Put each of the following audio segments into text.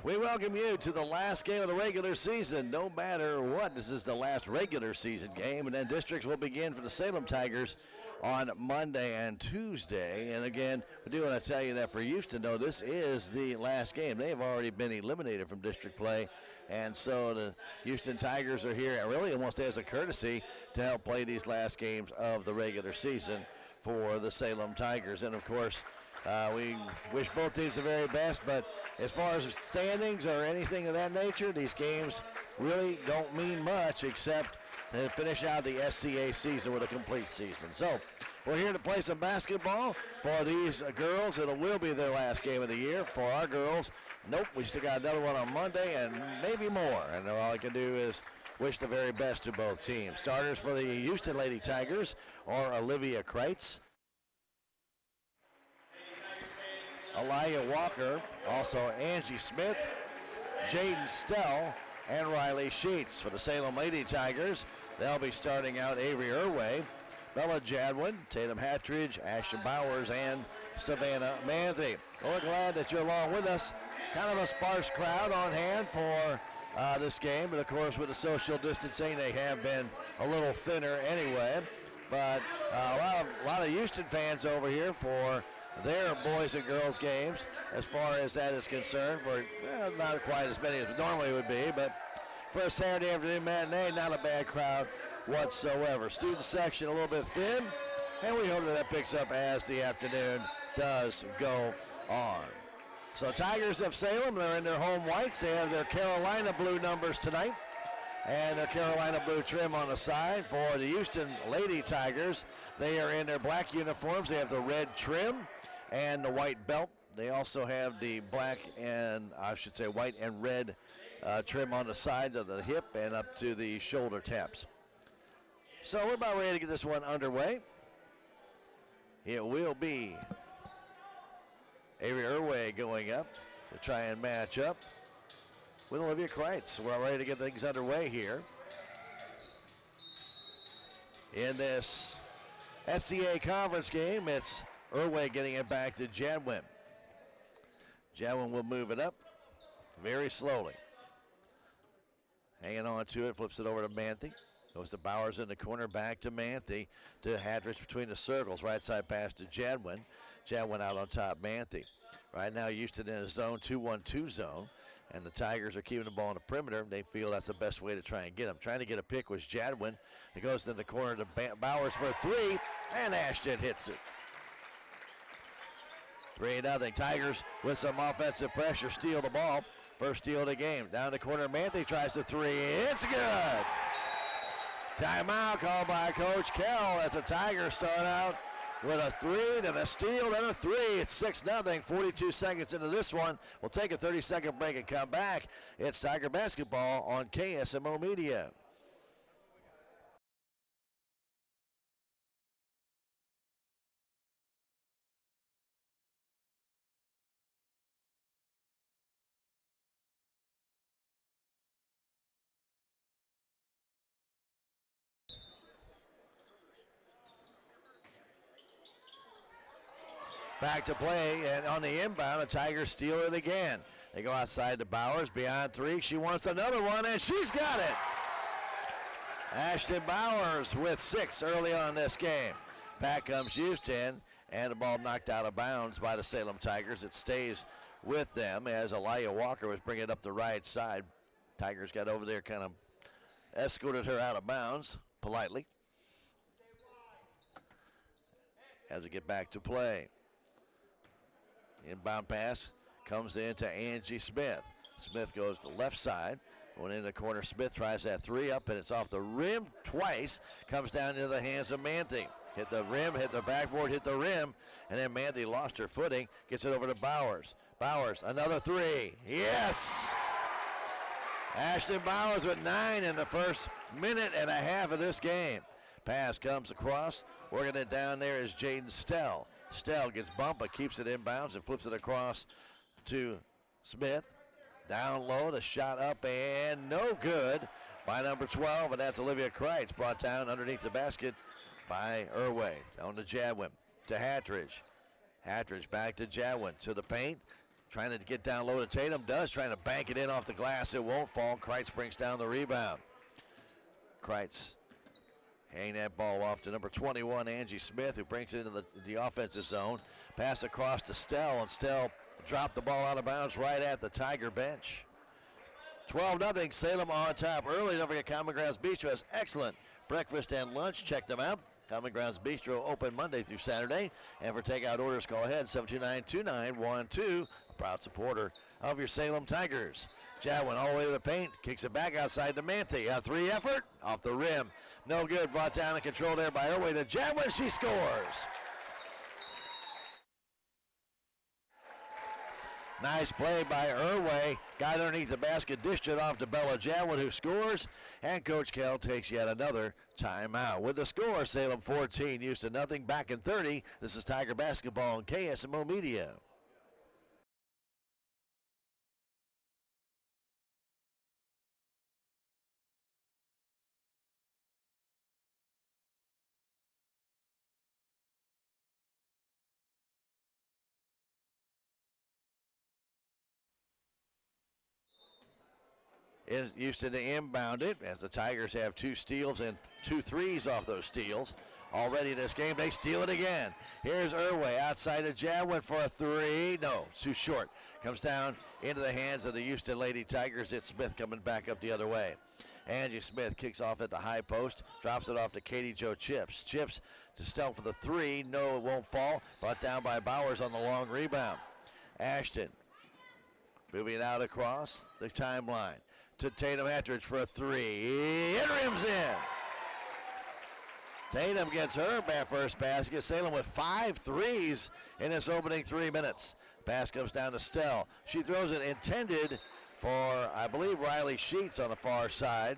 We welcome you to the last game of the regular season. No matter what, this is the last regular season game, and then districts will begin for the Salem Tigers on Monday and Tuesday. And again, we do want to tell you that for Houston, though, this is the last game. They have already been eliminated from district play, and so the Houston Tigers are here really almost as a courtesy to help play these last games of the regular season for the Salem Tigers. And of course, we wish both teams the very best, but as far as standings or anything of that nature, these games really don't mean much except to finish out the SCA season with a complete season. So we're here to play some basketball for these girls. It will be their last game of the year. For our girls, nope, we still got another one on Monday and maybe more. And all I can do is wish the very best to both teams. Starters for the Houston Lady Tigers are Olivia Kreitz, Aliyah Walker, also Angie Smith, Jaden Stell, and Riley Sheets. For the Salem Lady Tigers, they'll be starting out Avery Irway, Bella Jadwin, Tatum Hattridge, Ashton Bowers, and Savannah Manthe. We're glad that you're along with us. Kind of a sparse crowd on hand for this game, but of course with the social distancing, they have been a little thinner anyway. But a lot of Houston fans over here for their boys and girls games as far as that is concerned. For not quite as many as it normally would be, but for a Saturday afternoon matinee, not a bad crowd whatsoever. Student section a little bit thin, and we hope that picks up as the afternoon does go on. So Tigers of Salem, they're in their home whites. They have their Carolina blue numbers tonight and their Carolina blue trim on the side. For the Houston Lady Tigers, they are in their black uniforms. They have the red trim and the white belt. They also have the black and, white and red trim on the sides of the hip and up to the shoulder taps. So we're about ready to get this one underway. It will be Avery Irway going up to try and match up with Olivia Kreitz. We're all ready to get things underway here in this SCA conference game. It's Irway getting it back to Jadwin. Jadwin will move it up very slowly. Hanging on to it, flips it over to Manthe. Goes to Bowers in the corner, back to Manthe, to Hattridge between the circles. Right side pass to Jadwin. Jadwin out on top, Manthe. Right now Houston in a zone, 2-1-2 zone. And the Tigers are keeping the ball on the perimeter. They feel that's the best way to try and get them. Trying to get a pick was Jadwin. It goes to the corner to Bowers for a three, and Ashton hits it. 3-0. Tigers with some offensive pressure steal the ball. First steal of the game. Down the corner, Manthe tries the three. It's good. Timeout called by Coach Kell as the Tigers start out with a three, then a steal, then a three. It's 6-0, 42 seconds into this one. We'll take a 30-second break and come back. It's Tiger Basketball on KSMO Media. Back to play, and on the inbound, the Tigers steal it again. They go outside to Bowers, beyond three. She wants another one, and she's got it. Ashton Bowers with 6 early on this game. Back comes Houston, and the ball knocked out of bounds by the Salem Tigers. It stays with them as Aliyah Walker was bringing it up the right side. Tigers got over there, kind of escorted her out of bounds politely as we get back to play. Inbound pass comes into Angie Smith. Smith goes to left side. Going in the corner, Smith tries that three up, and it's off the rim twice. Comes down into the hands of Manthe. Hit the rim, hit the backboard, hit the rim, and then Manthe lost her footing. Gets it over to Bowers. Bowers, another three. Yes! Ashton Bowers with 9 in the first minute and a half of this game. Pass comes across. Working it down there is Jaden Stell. Stell gets bumped but keeps it inbounds and flips it across to Smith. Down low, the shot up and no good by number 12, and that's Olivia Kreitz, brought down underneath the basket by Irway. Down to Jadwin, to Hattridge. Hattridge back to Jadwin, to the paint. Trying to get down low to Tatum. Does. Trying to bank it in off the glass. It won't fall. Kreitz brings down the rebound. Kreitz hanging that ball off to number 21, Angie Smith, who brings it into the offensive zone. Pass across to Stell, and Stell dropped the ball out of bounds right at the Tiger bench. 12-0, Salem on top early. Don't forget Common Grounds Bistro has excellent breakfast and lunch. Check them out. Common Grounds Bistro open Monday through Saturday. And for takeout orders, call ahead 729-2912. A proud supporter of your Salem Tigers. Jadwin all the way to the paint, kicks it back outside to Manti. A three effort off the rim. No good. Brought down and controlled there by Irway to Jadwin. She scores. Nice play by Irway. Got underneath the basket, dished it off to Bella Jadwin, who scores. And Coach Kell takes yet another timeout. With the score, Salem 14, Houston nothing. Back in 30. This is Tiger Basketball on KSMO Media. Houston to inbound it as the Tigers have 2 steals and 2 threes off those steals. Already in this game, they steal it again. Here's Irway outside of Jadwin for a 3. No, too short. Comes down into the hands of the Houston Lady Tigers. It's Smith coming back up the other way. Angie Smith kicks off at the high post, drops it off to Katie Jo Chips. Chips to Stell for the 3. No, it won't fall. Brought down by Bowers on the long rebound. Ashton moving it out across the timeline to Tatum Attridge for a 3. It rims in. Tatum gets her first basket. Salem with 5 threes in this opening 3 minutes. Pass comes down to Stell. She throws it intended for, I believe, Riley Sheets on the far side.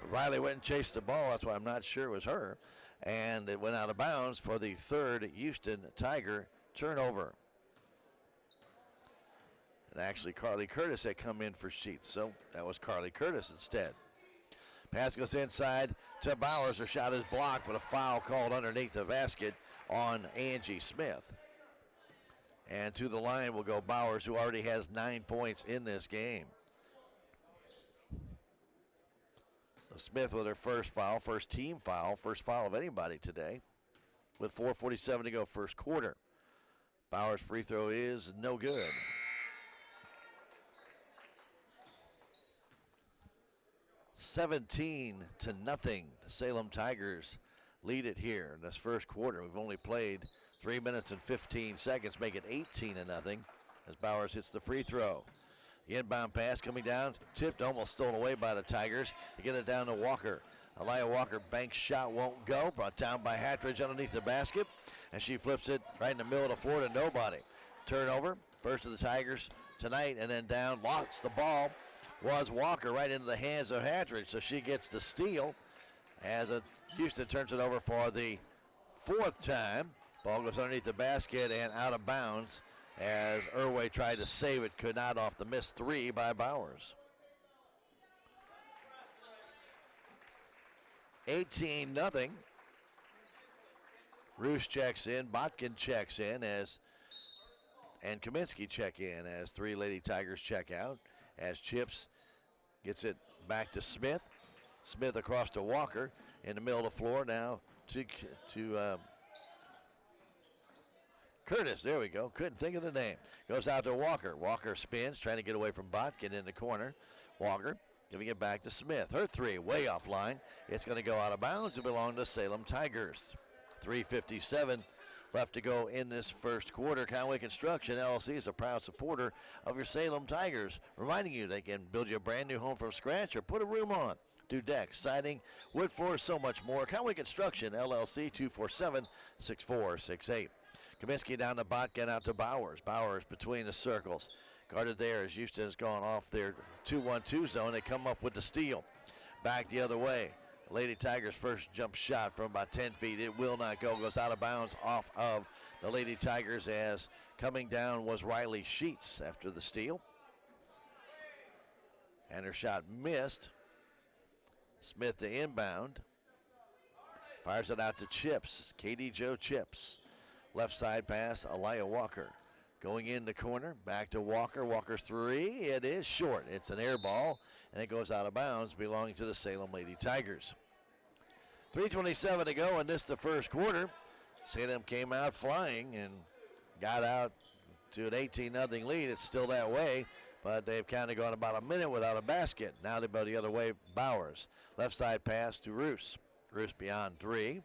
Riley went and chased the ball. That's why I'm not sure it was her. And it went out of bounds for the 3rd Houston Tiger turnover. And actually, Carly Curtis had come in for Sheets, so that was Carly Curtis instead. Pass goes inside to Bowers. Her shot is blocked, but a foul called underneath the basket on Angie Smith. And to the line will go Bowers, who already has 9 points in this game. So Smith with her first foul, first team foul, first foul of anybody today, with 4:47 to go first quarter. Bowers' free throw is no good. 17-0. The Salem Tigers lead it here in this first quarter. We've only played 3 minutes and 15 seconds, make it 18-0 as Bowers hits the free throw. The inbound pass coming down, tipped, almost stolen away by the Tigers. They get it down to Walker. Aliyah Walker banks shot, won't go. Brought down by Hatridge underneath the basket, and she flips it right in the middle of the floor to nobody. Turnover, first of the Tigers tonight, and then down, lost the ball. Was Walker right into the hands of Hatridge, so she gets the steal as Houston turns it over for the 4th time. Ball goes underneath the basket and out of bounds as Irway tried to save it, could not, off the missed 3 by Bowers. 18-0. Roos checks in, Botkin checks in and Kaminsky check in as 3 Lady Tigers check out. As Chips gets it back to Smith. Smith across to Walker in the middle of the floor now to Curtis. There we go. Couldn't think of the name. Goes out to Walker. Walker spins, trying to get away from Botkin in the corner. Walker giving it back to Smith. Her 3 way offline. It's going to go out of bounds and belong to Salem Tigers. 3:57 left to go in this first quarter. Conway Construction LLC is a proud supporter of your Salem Tigers, reminding you they can build you a brand new home from scratch or put a room on. Do decks, siding, wood floors, so much more. Conway Construction LLC, 247-6468. Kaminsky down to Botkin, out to Bowers. Bowers between the circles. Guarded there as Houston has gone off their 2-1-2 zone. They come up with the steal. Back the other way. Lady Tigers' first jump shot from about 10 feet. It will not go. Goes out of bounds off of the Lady Tigers as coming down was Riley Sheets after the steal. And her shot missed. Smith to inbound. Fires it out to Chips. Katie Jo Chips. Left side pass, Aliyah Walker. Going in the corner, back to Walker. Walker's three. It is short. It's an air ball, and it goes out of bounds, belonging to the Salem Lady Tigers. 3:27 to go in this, the first quarter. Salem came out flying and got out to an 18-0 lead. It's still that way, but they've kind of gone about a minute without a basket. Now they go the other way. Bowers. Left side pass to Roos. Roos beyond three.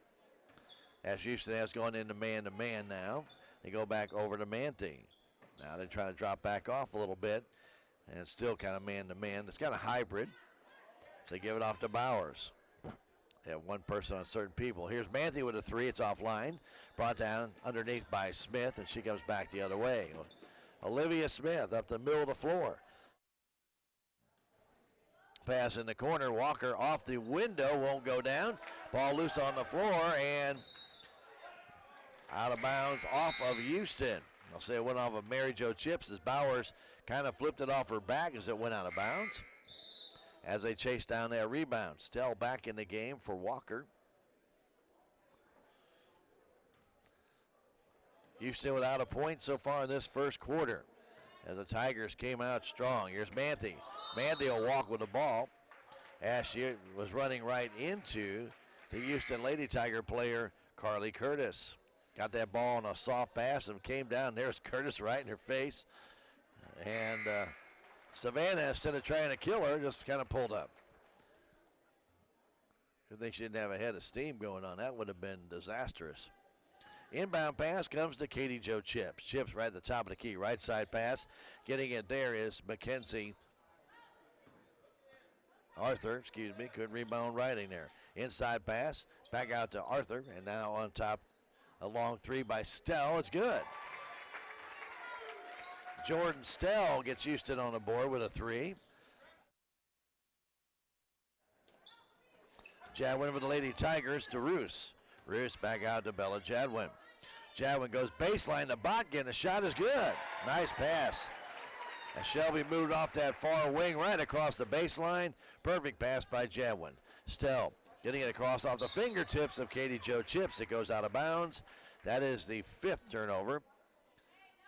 As Houston has gone into man-to-man now. They go back over to Manti. Now they're trying to drop back off a little bit, and it's still kind of man-to-man. It's kind of hybrid. So they give it off to Bowers. They have one person on certain people. Here's Manti with a three. It's offline. Brought down underneath by Smith, and she comes back the other way. Olivia Smith up the middle of the floor. Pass in the corner. Walker off the window. Won't go down. Ball loose on the floor, and out of bounds off of Houston. I'll say it went off of Mary Jo Chips as Bowers kind of flipped it off her back as it went out of bounds. As they chase down that rebound. Stell back in the game for Walker. Houston without a point so far in this first quarter as the Tigers came out strong. Here's Manti. Manti will walk with the ball as she was running right into the Houston Lady Tiger player, Carly Curtis. Got that ball on a soft pass and came down. There's Curtis right in her face. And Savannah, instead of trying to kill her, just kind of pulled up. Good thing she didn't have a head of steam going on. That would have been disastrous. Inbound pass comes to Katie Jo Chips. Chips right at the top of the key. Right side pass. Getting it there is Mackenzie Arthur, couldn't rebound riding there. Inside pass, back out to Arthur, and now on top, a long three by Stell. It's good. Jordan Stell gets Houston on the board with a three. Jadwin for the Lady Tigers to Roos. Roos back out to Bella Jadwin. Jadwin goes baseline to Botkin. The shot is good. Nice pass. As Shelby moved off that far wing right across the baseline. Perfect pass by Jadwin. Stell getting it across off the fingertips of Katie Jo Chips. It goes out of bounds. That is the fifth turnover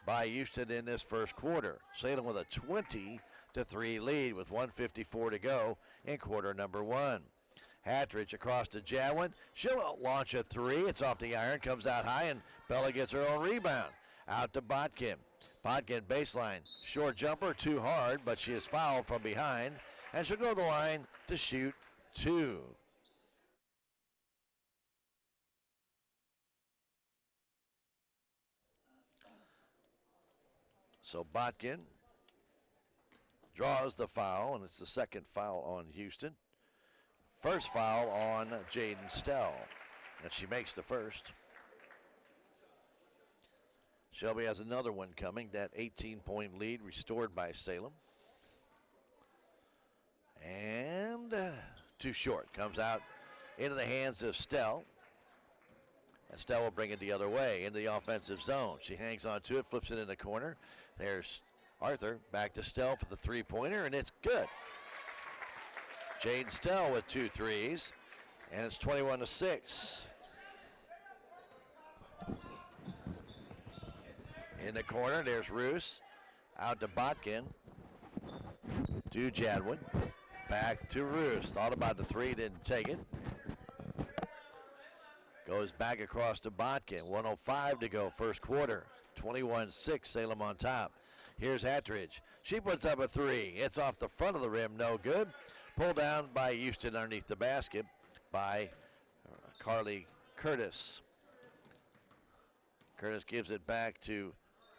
by Houston in this first quarter. Salem with a 20-3 lead with 1:54 to go in quarter number one. Hatridge across to Jadwin. She'll launch a three. It's off the iron, comes out high, and Bella gets her own rebound. Out to Botkin. Botkin baseline. Short jumper, too hard, but she is fouled from behind, and she'll go to the line to shoot two. So Botkin draws the foul, and it's the second foul on Houston. First foul on Jaden Stell, and she makes the first. Shelby has another one coming, that 18-point lead restored by Salem. And too short, comes out into the hands of Stell. And Stell will bring it the other way into the offensive zone. She hangs on to it, flips it in the corner. There's Arthur, back to Stell for the three-pointer, and it's good. Jaden Stell with 2 threes, and it's 21-6. In the corner, there's Roos. Out to Botkin. To Jadwin. Back to Roos. Thought about the three, didn't take it. Goes back across to Botkin. 1:05 to go, first quarter. 21-6, Salem on top. Here's Hatridge. She puts up a three. It's off the front of the rim, no good. Pulled down by Houston underneath the basket by Carly Curtis. Curtis gives it back to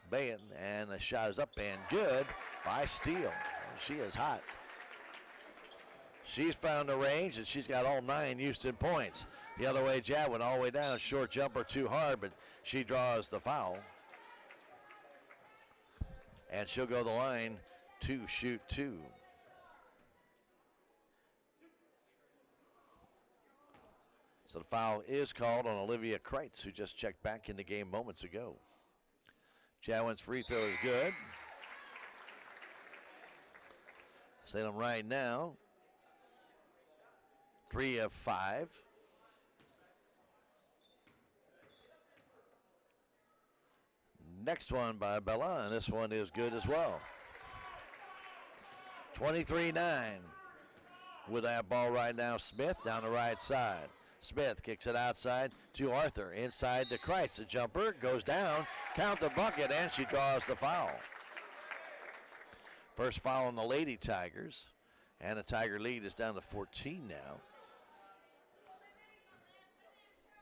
Bayan, and the shot is up and good by Steele. She is hot. She's found the range, and she's got all 9 Houston points. The other way, Jadwin all the way down. Short jumper too hard, but she draws the foul. And she'll go to the line to shoot two. So the foul is called on Olivia Kreitz, who just checked back in the game moments ago. Jadwin's free throw is good. Salem right now, 3 of 5. Next one by Bella, and this one is good as well. 23-9 with that ball right now. Smith down the right side. Smith kicks it outside to Arthur. Inside to Kreitz. The jumper goes down. Count the bucket, and she draws the foul. First foul on the Lady Tigers. And the Tiger lead is down to 14 now.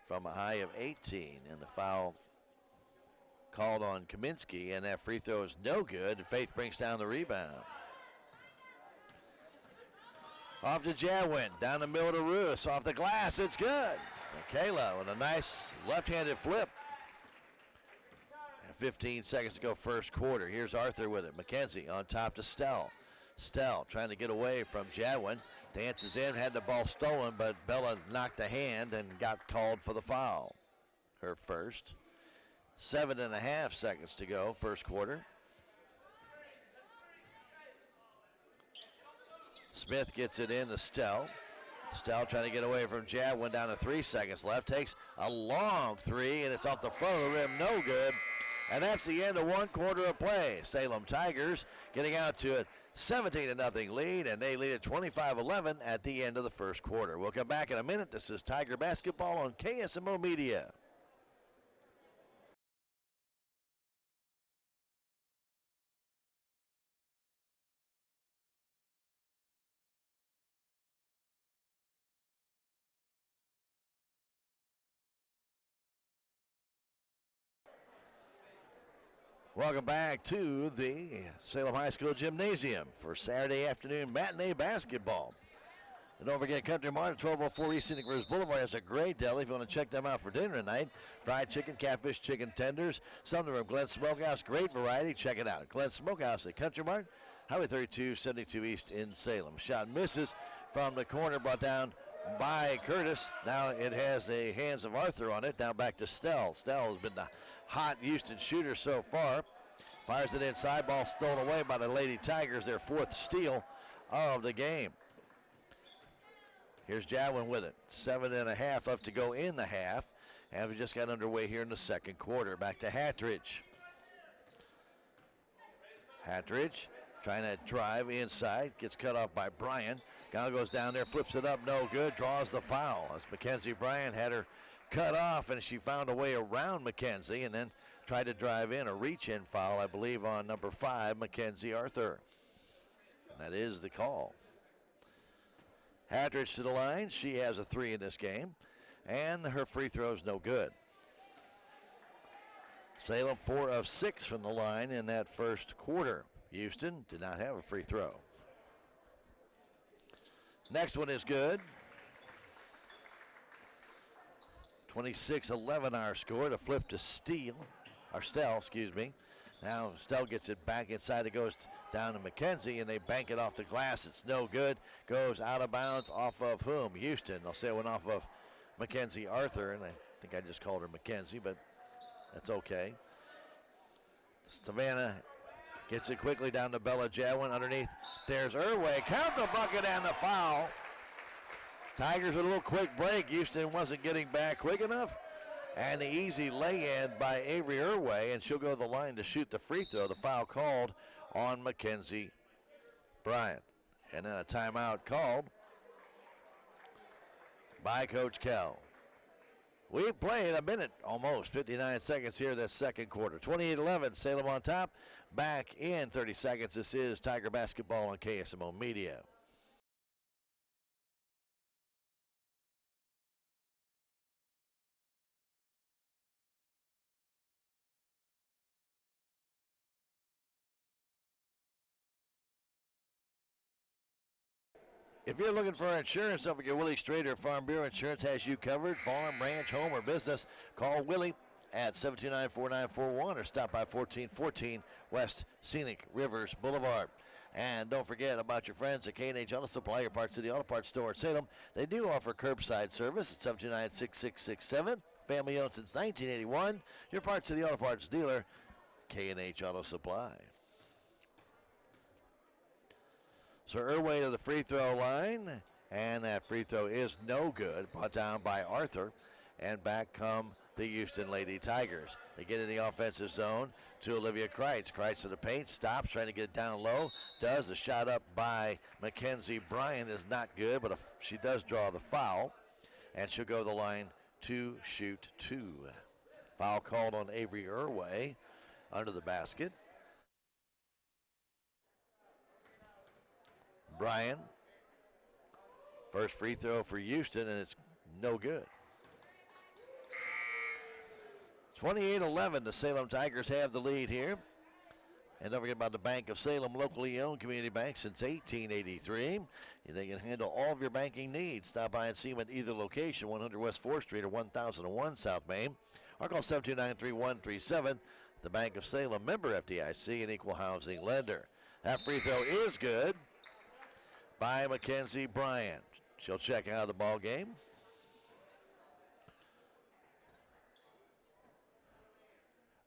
From a high of 18. And the foul called on Kaminsky. And that free throw is no good. Faith brings down the rebound. Off to Jadwin, down the middle to Roos, off the glass, it's good. And Kayla with a nice left-handed flip. And 15 seconds to go first quarter. Here's Arthur with it. McKenzie on top to Stell. Stell trying to get away from Jadwin. Dances in, had the ball stolen, but Bella knocked the hand and got called for the foul. Her first. 7.5 seconds to go first quarter. Smith gets it in to Stell. Stell trying to get away from Jadwin, down to 3 seconds left. Takes a long three, and it's off the front of the rim, no good. And that's the end of one quarter of play. Salem Tigers getting out to a 17-0 lead, and they lead at 25-11 at the end of the first quarter. We'll come back in a minute. This is Tiger Basketball on KSMO Media. Welcome back to the Salem High School Gymnasium for Saturday afternoon matinee basketball. And don't forget, Country Mart at 1204 East Scenic Rivers Boulevard has a great deli if you want to check them out for dinner tonight. Fried chicken, catfish, chicken tenders, something from Glen Smokehouse, great variety. Check it out. Glen Smokehouse at Country Mart, Highway 32, 72 East in Salem. Shot misses from the corner, brought down by Curtis. Now it has the hands of Arthur on it. Now back to Stell. Stell has been the hot Houston shooter so far. Fires it inside, ball stolen away by the Lady Tigers, their fourth steal of the game. Here's Jadwin with it. 7.5 left to go in the half. And we just got underway here in the second quarter. Back to Hattridge. Hattridge trying to drive inside, gets cut off by Bryan. Now goes down there, flips it up, no good, draws the foul. As Mackenzie Bryan had her cut off, and she found a way around Mackenzie and then tried to drive in a reach-in foul, I believe, on number 5, Mackenzie Arthur. That is the call. Hattridge to the line. She has a 3 in this game, and her free throw's no good. Salem 4 of 6 from the line in that first quarter. Houston did not have a free throw. Next one is good. 26-11 our score. To flip to Stell, excuse me. Now Stell gets it back inside. It goes down to McKenzie, and they bank it off the glass. It's no good. Goes out of bounds off of whom? Houston. They'll say it went off of Mackenzie Arthur, and I think I just called her McKenzie, but that's okay. Savannah gets it quickly down to Bella Jadwin. Underneath, there's Irway. Count the bucket and the foul. Tigers with a little quick break. Houston wasn't getting back quick enough. And the easy lay-in by Avery Irway, and she'll go to the line to shoot the free throw. The foul called on Mackenzie Bryant. And then a timeout called by Coach Kell. We've played a minute, almost 59 seconds here this second quarter. 28-11, Salem on top. Back in 30 seconds. This is Tiger Basketball on KSMO Media. If you're looking for insurance, don't forget Willie Strader Farm Bureau Insurance has you covered. Farm, ranch, home, or business. Call Willie at 729-4941 or stop by 1414 West Scenic Rivers Boulevard. And don't forget about your friends at K&H Auto Supply, your Parts City Auto Parts store at Salem. They do offer curbside service at 729-6667. Family owned since 1981. Your Parts City Auto Parts dealer, K&H Auto Supply. So Irway to the free throw line, and that free throw is no good. Brought down by Arthur, and back come the Houston Lady Tigers. They get in the offensive zone to Olivia Kreitz. Kreitz to the paint, stops, trying to get it down low. Does. The shot up by Mackenzie Bryan is not good, but she does draw the foul, and she'll go to the line to shoot 2. Foul called on Avery Irway under the basket. Bryan, first free throw for Houston, and it's no good. 28-11, the Salem Tigers have the lead here. And don't forget about the Bank of Salem, locally owned community bank since 1883. They can handle all of your banking needs. Stop by and see them at either location, 100 West 4th Street or 1001 South Main. Or call 729-3137. The Bank of Salem, member FDIC, and equal housing lender. That free throw is good by Mackenzie Bryan. She'll check out of the ball game.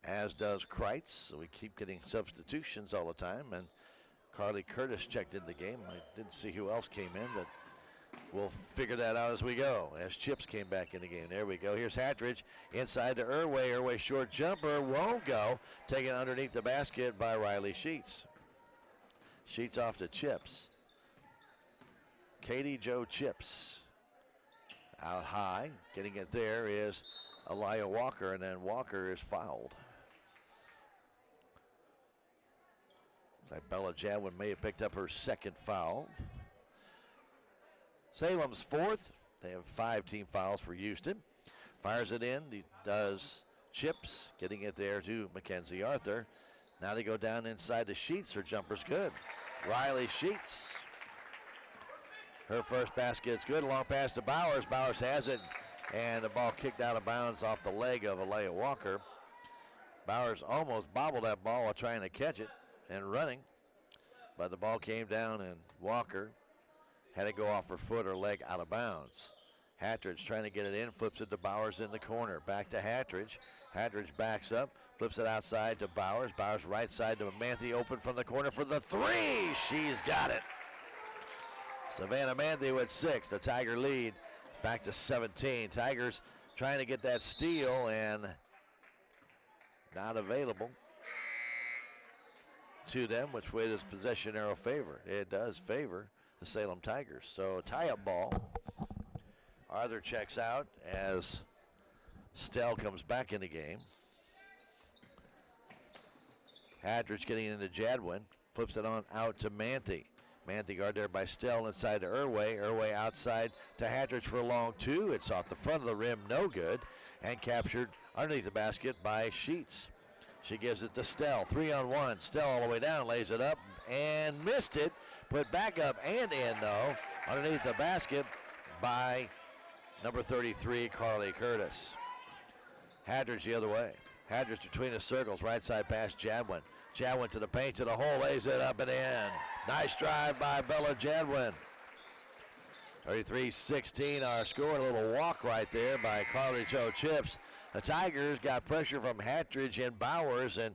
As does Kreitz. So we keep getting substitutions all the time. And Carly Curtis checked in the game. I didn't see who else came in, but we'll figure that out as we go. As Chips came back in the game. There we go. Here's Hatridge inside to Irway. Irway short jumper won't go. Taken underneath the basket by Riley Sheets. Sheets off to Chips. Katie Jo Chips. Out high. Getting it there is Aliyah Walker, and then Walker is fouled. Like Bella Jadwin may have picked up her second foul. Salem's fourth. They have 5 team fouls for Houston. Fires it in. He does Chips, getting it there to Mackenzie Arthur. Now they go down inside the Sheets. Her jumper's good. Riley Sheets. Her first basket's good. Long pass to Bowers. Bowers has it. And the ball kicked out of bounds off the leg of Aliyah Walker. Bowers almost bobbled that ball while trying to catch it and running. But the ball came down and Walker had to go off her foot or leg out of bounds. Hatridge trying to get it in, flips it to Bowers in the corner. Back to Hatridge. Hatridge backs up, flips it outside to Bowers. Bowers right side to Manthe, open from the corner for the 3. She's got it. Savannah Manthe with 6. The Tiger lead back to 17. Tigers trying to get that steal and not available to them. Which way does possession arrow favor? It does favor the Salem Tigers. So tie-up ball. Arthur checks out as Stell comes back in the game. Hatridge getting into Jadwin. Flips it on out to Manthe. Manthe guard there by Stell inside to Irway. Irway outside to Hatridge for a long 2. It's off the front of the rim, no good. And captured underneath the basket by Sheets. She gives it to Stell. 3-on-1. Stell all the way down, lays it up and missed it. Put back up and in though. Underneath the basket by number 33, Carly Curtis. Hatridge the other way. Hatridge between the circles, right side pass Jadwin. Jadwin to the paint, to the hole, lays it up and in. Nice drive by Bella Jadwin. 33-16 our score. A little walk right there by Carly Jo Chips. The Tigers got pressure from Hatridge and Bowers, and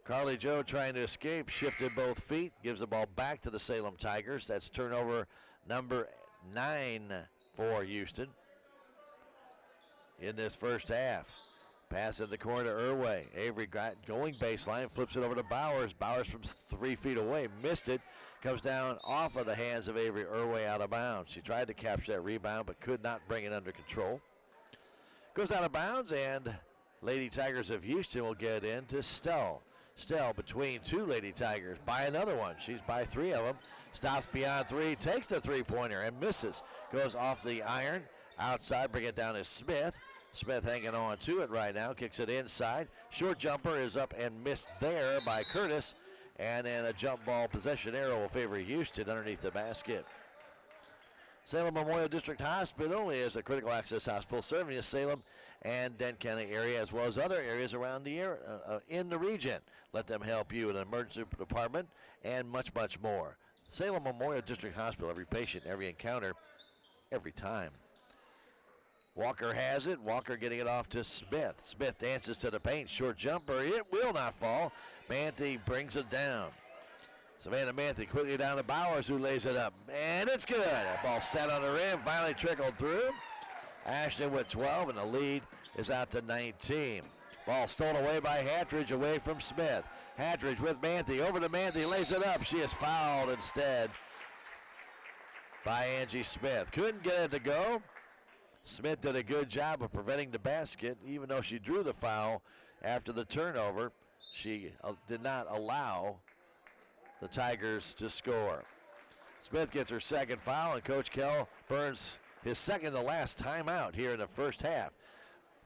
Carly Jo trying to escape, shifted both feet, gives the ball back to the Salem Tigers. That's turnover number 9 for Houston in this first half. Pass in the corner to Irway. Avery going baseline, flips it over to Bowers. Bowers from 3 feet away, missed it. Comes down off of the hands of Avery Irway out of bounds. She tried to capture that rebound, but could not bring it under control. Goes out of bounds, and Lady Tigers of Houston will get into Stell. Stell between 2 Lady Tigers by another one. She's by 3 of them. Stops beyond 3, takes the three-pointer and misses. Goes off the iron. Outside, bring it down to Smith. Smith hanging on to it right now, kicks it inside. Short jumper is up and missed there by Curtis. And then a jump ball possession arrow will favor Houston underneath the basket. Salem Memorial District Hospital is a critical access hospital serving the Salem and Dent County area, as well as other areas around the area, in the region. Let them help you in an emergency department and much, much more. Salem Memorial District Hospital, every patient, every encounter, every time. Walker has it. Walker getting it off to Smith. Smith dances to the paint. Short jumper. It will not fall. Manthe brings it down. Savannah Manthe quickly down to Bowers, who lays it up. And it's good. That ball sat on the rim. Finally trickled through. Ashton with 12, and the lead is out to 19. Ball stolen away by Hatridge, away from Smith. Hatridge with Manthe, over to Manthe, lays it up. She is fouled instead by Angie Smith. Couldn't get it to go. Smith did a good job of preventing the basket, even though she drew the foul after the turnover. She did not allow the Tigers to score. Smith gets her second foul, and Coach Kell burns his second to last timeout here in the first half.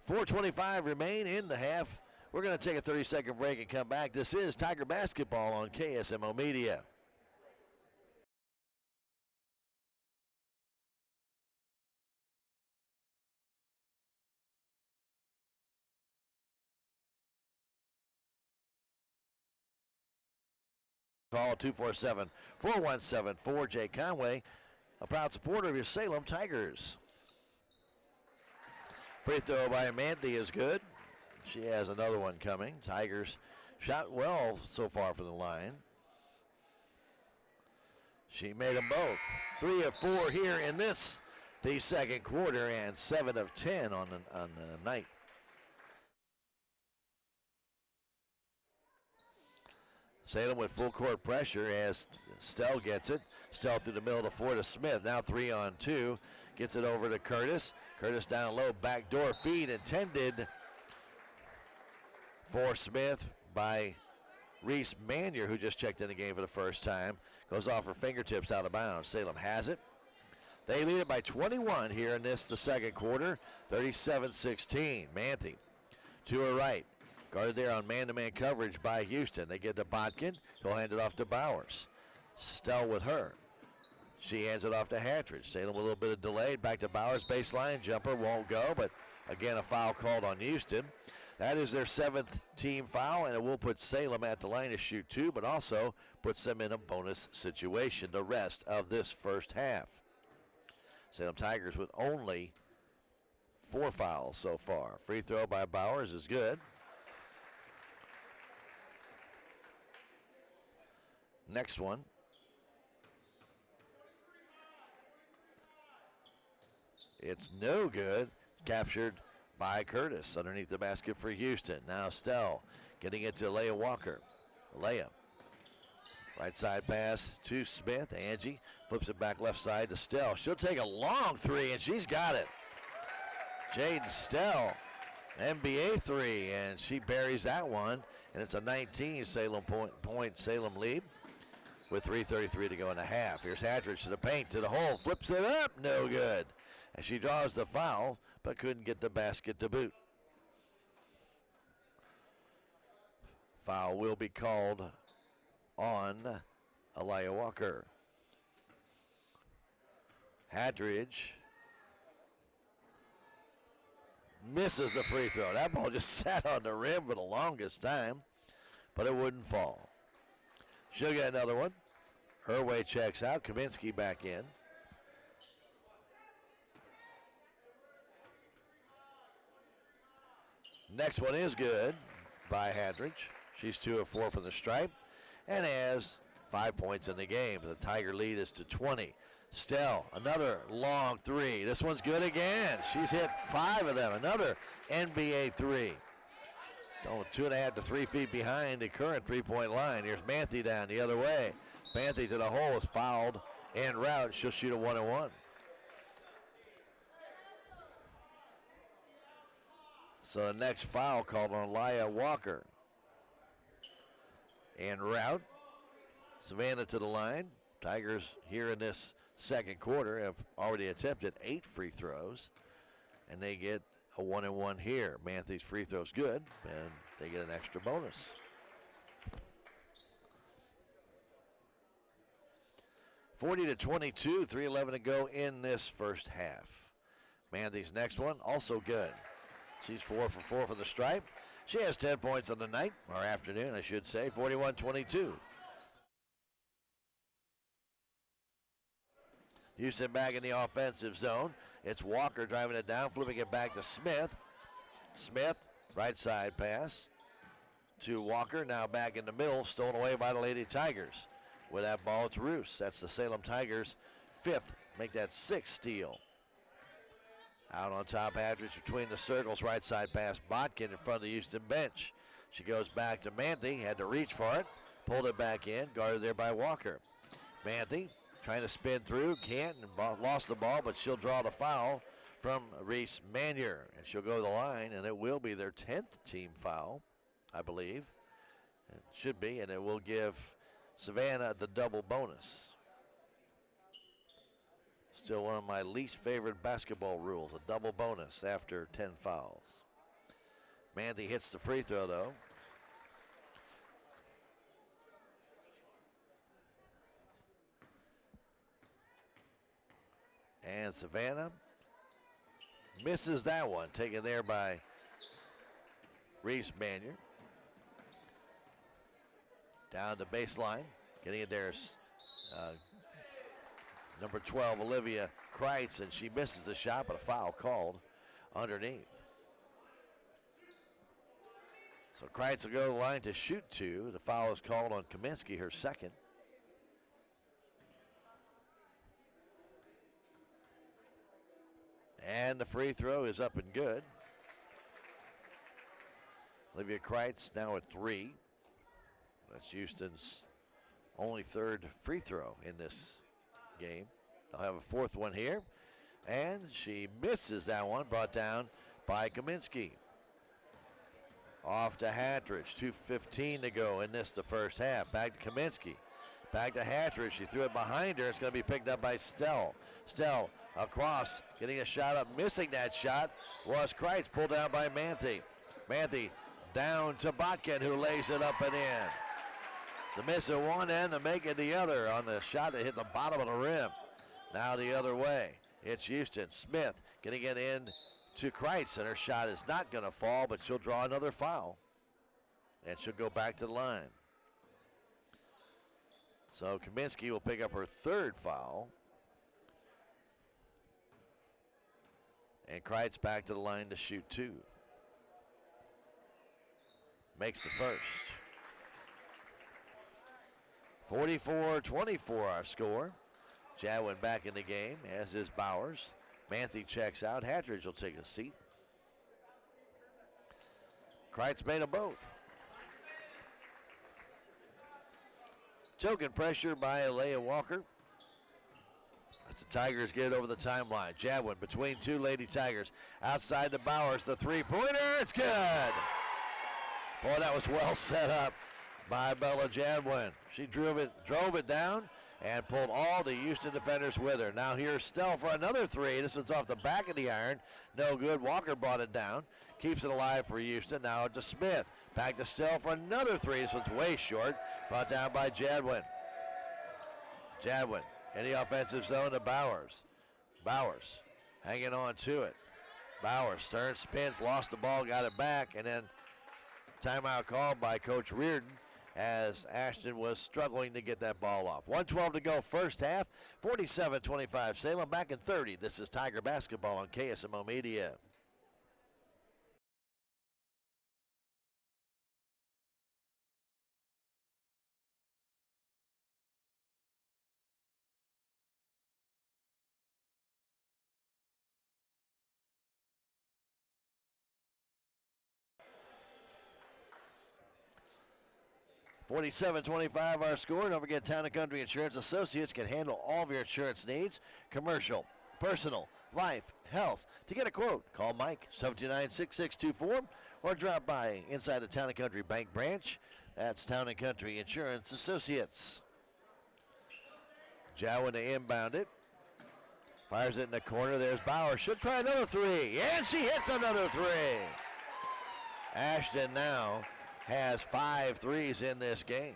4:25 remain in the half. We're going to take a 30-second break and come back. This is Tiger Basketball on KSMO Media. Call 247-417-4J Conway, a proud supporter of your Salem Tigers. Free throw by Manthe is good. She has another one coming. Tigers shot well so far from the line. She made them both. 3 of 4 here in the second quarter, and 7 of 10 on the night. Salem with full court pressure as Stell gets it. Stell through the middle to 4 to Smith. Now 3 on 2. Gets it over to Curtis. Curtis down low, backdoor feed intended for Smith by Reese Manier, who just checked in the game for the first time. Goes off her fingertips out of bounds. Salem has it. They lead it by 21 here in the second quarter, 37-16. Manthe to her right. Guarded there on man-to-man coverage by Houston. They get to Botkin. He'll hand it off to Bowers. Stell with her. She hands it off to Hatridge. Salem with a little bit of delay. Back to Bowers. Baseline. Jumper won't go, but again a foul called on Houston. That is their 7th team foul, and it will put Salem at the line to shoot 2, but also puts them in a bonus situation the rest of this first half. Salem Tigers with only 4 fouls so far. Free throw by Bowers is good. Next one. It's no good. Captured by Curtis underneath the basket for Houston. Now Stell getting it to Leah Walker. Leah. Right side pass to Smith. Angie flips it back left side to Stell. She'll take a long 3, and she's got it. Jaden Stell, NBA 3, and she buries that one. And it's a 19 Salem point Salem lead with 3:33 to go in the half. Here's Hatridge to the paint, to the hole, flips it up, no good. And she draws the foul, but couldn't get the basket to boot. Foul will be called on Aliyah Walker. Hatridge misses the free throw. That ball just sat on the rim for the longest time, but it wouldn't fall. She'll get another one. Herway checks out. Kaminsky back in. Next one is good by Hatridge. She's 2 of 4 from the stripe and has 5 points in the game. The Tiger lead is to 20. Stell, another long 3. This one's good again. She's hit 5 of them. Another NBA 3. 2.5 to 3 feet behind the current three-point line. Here's Manthe down the other way. Manthe to the hole is fouled en route. She'll shoot a 1-and-1. So the next foul called on Aliyah Walker. En route. Savannah to the line. Tigers here in this second quarter have already attempted 8 free throws, and they get a 1-and-1 here. Manthe's free throw's good, and they get an extra bonus. (40-22), 3:11 to go in this first half. Manthe's next one, also good. She's 4 for 4 from the stripe. She has 10 points on the night, or afternoon, I should say, 41-22. Houston back in the offensive zone. It's Walker driving it down, flipping it back to Smith. Smith, right side pass to Walker. Now back in the middle, stolen away by the Lady Tigers. With that ball, it's Roos. That's the Salem Tigers' 5th, make that 6th steal. Out on top, Hadrich between the circles, right side pass, Botkin in front of the Houston bench. She goes back to Manthey, had to reach for it, pulled it back in, guarded there by Walker. Manthey trying to spin through, can't, and lost the ball, but she'll draw the foul from Reese Manier. And she'll go to the line, and it will be their 10th team foul, I believe. It should be, and it will give Savannah the double bonus. Still one of my least favorite basketball rules, a double bonus after 10 fouls. Manthey hits the free throw, though. And Savannah misses that one, taken there by Reese Manier. Down the baseline, getting it there's number 12, Olivia Kreitz, and she misses the shot, but a foul called underneath. So Kreitz will go to the line to shoot two. The foul is called on Kaminsky, her second. And the free throw is up and good. Olivia Kreitz now at 3. That's Houston's only third free throw in this game. They'll have a fourth one here. And she misses that one, brought down by Kaminsky. Off to Hatridge, 2:15 to go in this, the first half. Back to Kaminsky. Back to Hatridge. She threw it behind her. It's going to be picked up by Stell. Stell across, getting a shot up. Missing that shot was Kreitz, pulled down by Manthey. Manthey down to Botkin, who lays it up and in. The miss at one end, the make it the other on the shot that hit the bottom of the rim. Now the other way. It's Houston. Smith getting it in to Kreitz, and her shot is not going to fall, but she'll draw another foul. And she'll go back to the line. So Kaminsky will pick up her third foul. And Kreitz back to the line to shoot two. Makes the first. 44-24 our score. Jadwin back in the game, as is Bowers. Manthey checks out. Hatridge will take a seat. Kreitz made them both. Choking pressure by Alea Walker. As the Tigers get it over the timeline. Jadwin between two Lady Tigers. Outside to Bowers, the three-pointer. It's good. Boy, that was well set up by Bella Jadwin. She drove it down and pulled all the Houston defenders with her. Now here's Stell for another three. This one's off the back of the iron. No good. Walker brought it down. Keeps it alive for Houston. Now to Smith. Back to Stell for another three. This one's way short. Brought down by Jadwin. Jadwin in the offensive zone to Bowers. Bowers hanging on to it. Bowers turns, spins, lost the ball, got it back, and then timeout called by Coach Reardon as Ashton was struggling to get that ball off. 1:12 to go first half, 47-25. Salem back in 30. This is Tiger Basketball on KSMO Media. $47.25 our score. Don't forget, Town & Country Insurance Associates can handle all of your insurance needs, commercial, personal, life, health. To get a quote, call Mike, 729-6624, or drop by inside the Town & Country Bank branch. That's Town & Country Insurance Associates. Jadwin to inbound it. Fires it in the corner. There's Bauer. She'll try another three, and she hits another three. Ashton now has 5 threes in this game.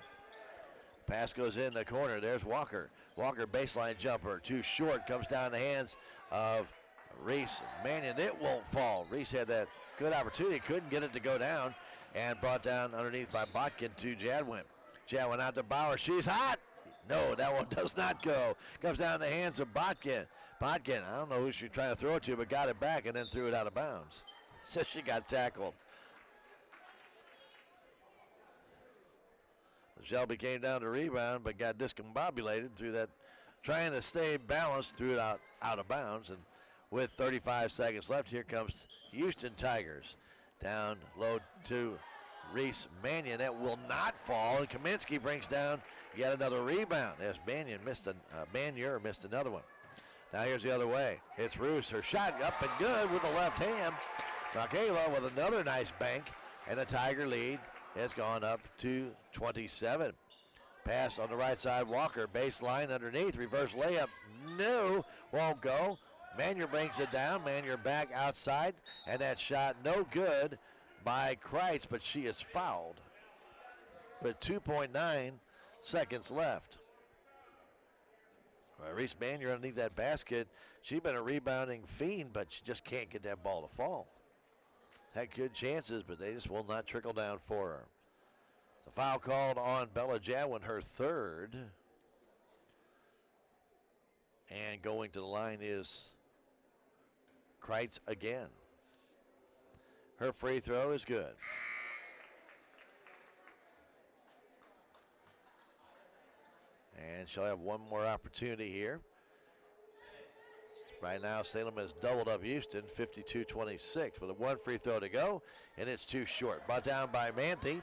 Pass goes in the corner. There's Walker. Walker baseline jumper. Too short. Comes down the hands of Reese Manion. It won't fall. Reese had that good opportunity. Couldn't get it to go down. And brought down underneath by Botkin to Jadwin. Jadwin out to Bauer. She's hot. No, that one does not go. Comes down the hands of Botkin. Botkin, I don't know who she's trying to throw it to, but got it back and then threw it out of bounds. Says she got tackled. Shelby came down to rebound, but got discombobulated through that, trying to stay balanced, threw it out of bounds, and with 35 seconds left. Here comes Houston Tigers. Down low to Reese Mannion. That will not fall. And Kaminsky brings down yet another rebound as Mannion missed another one. Now here's the other way. It's Roos. Her shot up and good with the left hand. Michaela with another nice bank. And the Tiger lead has gone up to 27. Pass on the right side. Walker. Baseline underneath. Reverse layup. No. Won't go. Manier brings it down. Manier back outside. And that shot no good by Kreitz, but she is fouled. With 2.9 seconds left. Reese Manier underneath that basket. She's been a rebounding fiend, but she just can't get that ball to fall. Had good chances, but they just will not trickle down for her. The foul called on Bella Jadwin, her third. And going to the line is Kreitz again. Her free throw is good. And she'll have one more opportunity here. Right now, Salem has doubled up Houston, 52-26, with a one free throw to go, and it's too short. Brought down by Manti.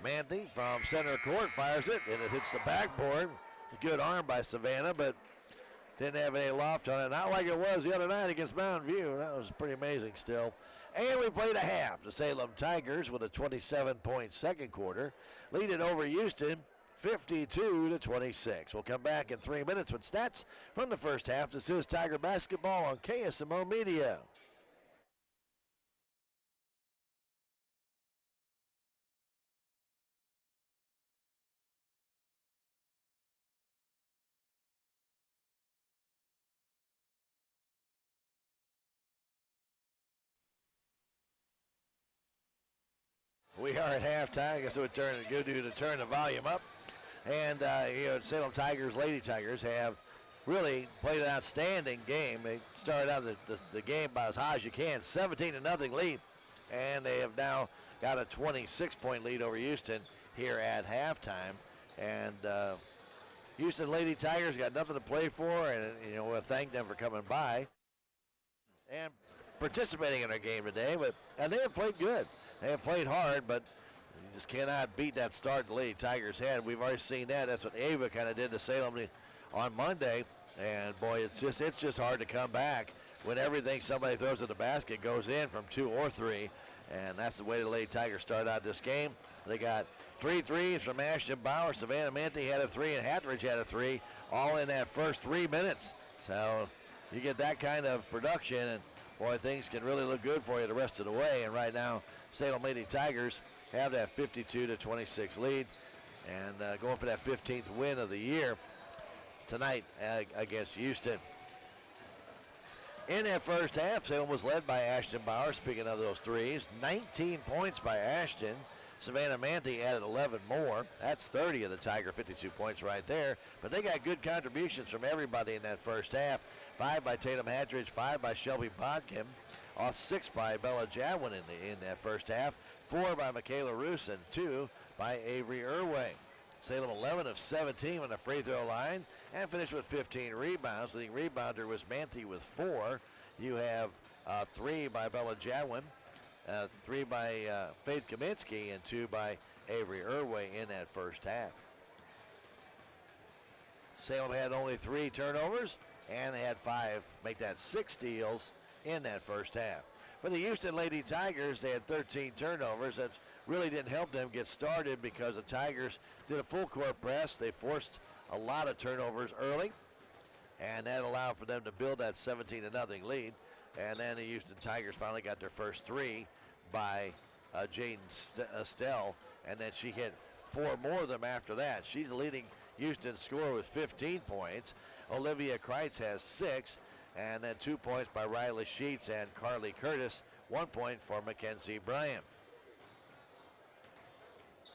Manti from center court fires it, and it hits the backboard. A good arm by Savannah, but didn't have any loft on it. Not like it was the other night against Mountain View. That was pretty amazing still. And we played a half. The Salem Tigers with a 27-point second quarter lead it over Houston 52-26. We'll come back in 3 minutes with stats from the first half. This is Tiger Basketball on KSMO Media. We are at halftime. I guess it would turn to turn the volume up. And Salem Tigers, Lady Tigers, have really played an outstanding game. They started out the game about as high as you can, 17-0 lead, and they have now got a 26-point lead over Houston here at halftime. And Houston Lady Tigers got nothing to play for, and we'll thank them for coming by and participating in our game today. And they have played good. They have played hard, but you just cannot beat that start the Lady Tigers had. We've already seen that. That's what Ava kind of did to Salem on Monday. And boy, it's just hard to come back when everything somebody throws at the basket goes in from 2 or 3. And that's the way the Lady Tigers started out this game. They got 3 threes from Ashton Bauer. Savannah Manti had a 3 and Hatteridge had a 3, all in that first 3 minutes. So you get that kind of production, and boy, things can really look good for you the rest of the way. And right now, Salem Lady Tigers have that 52-26 lead and going for that 15th win of the year tonight against Houston. In that first half, Salem was led by Ashton Bauer. Speaking of those threes, 19 points by Ashton. Savannah Manti added 11 more. That's 30 of the Tiger, 52 points right there. But they got good contributions from everybody in that first half. 5 by Tatum Hatteridge, 5 by Shelby Bodkin. 6 by Bella Jadwin in that first half, 4 by Michaela Roos, and 2 by Avery Irway. Salem 11 of 17 on the free throw line and finished with 15 rebounds. The rebounder was Manti with 4. You have 3 by Bella Jadwin, 3 by Faith Kaminsky, and 2 by Avery Irway in that first half. Salem had only 3 turnovers and they had 5, make that 6 steals in that first half. For the Houston Lady Tigers, they had 13 turnovers. That really didn't help them get started because the Tigers did a full court press. They forced a lot of turnovers early, and that allowed for them to build that 17-0 lead. And then the Houston Tigers finally got their first 3 by Jaden Estelle, and then she hit 4 more of them after that. She's the leading Houston scorer with 15 points. Olivia Kreitz has 6. And then 2 points by Riley Sheets and Carly Curtis. 1 point for Mackenzie Bryant.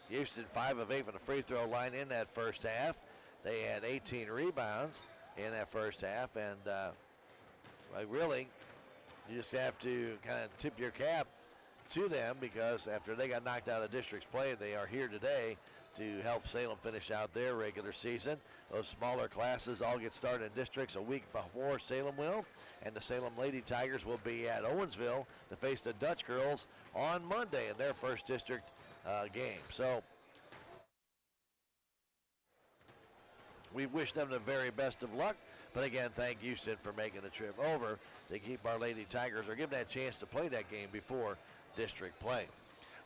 Houston 5 of 8 from the free throw line in that first half. They had 18 rebounds in that first half. And really, you just have to kind of tip your cap to them because after they got knocked out of district's play, they are here today to help Salem finish out their regular season. Those smaller classes all get started in districts a week before Salem will. And the Salem Lady Tigers will be at Owensville to face the Dutch girls on Monday in their first district game. So we wish them the very best of luck. But again, thank Houston for making the trip over to keep our Lady Tigers or give them that chance to play that game before district play.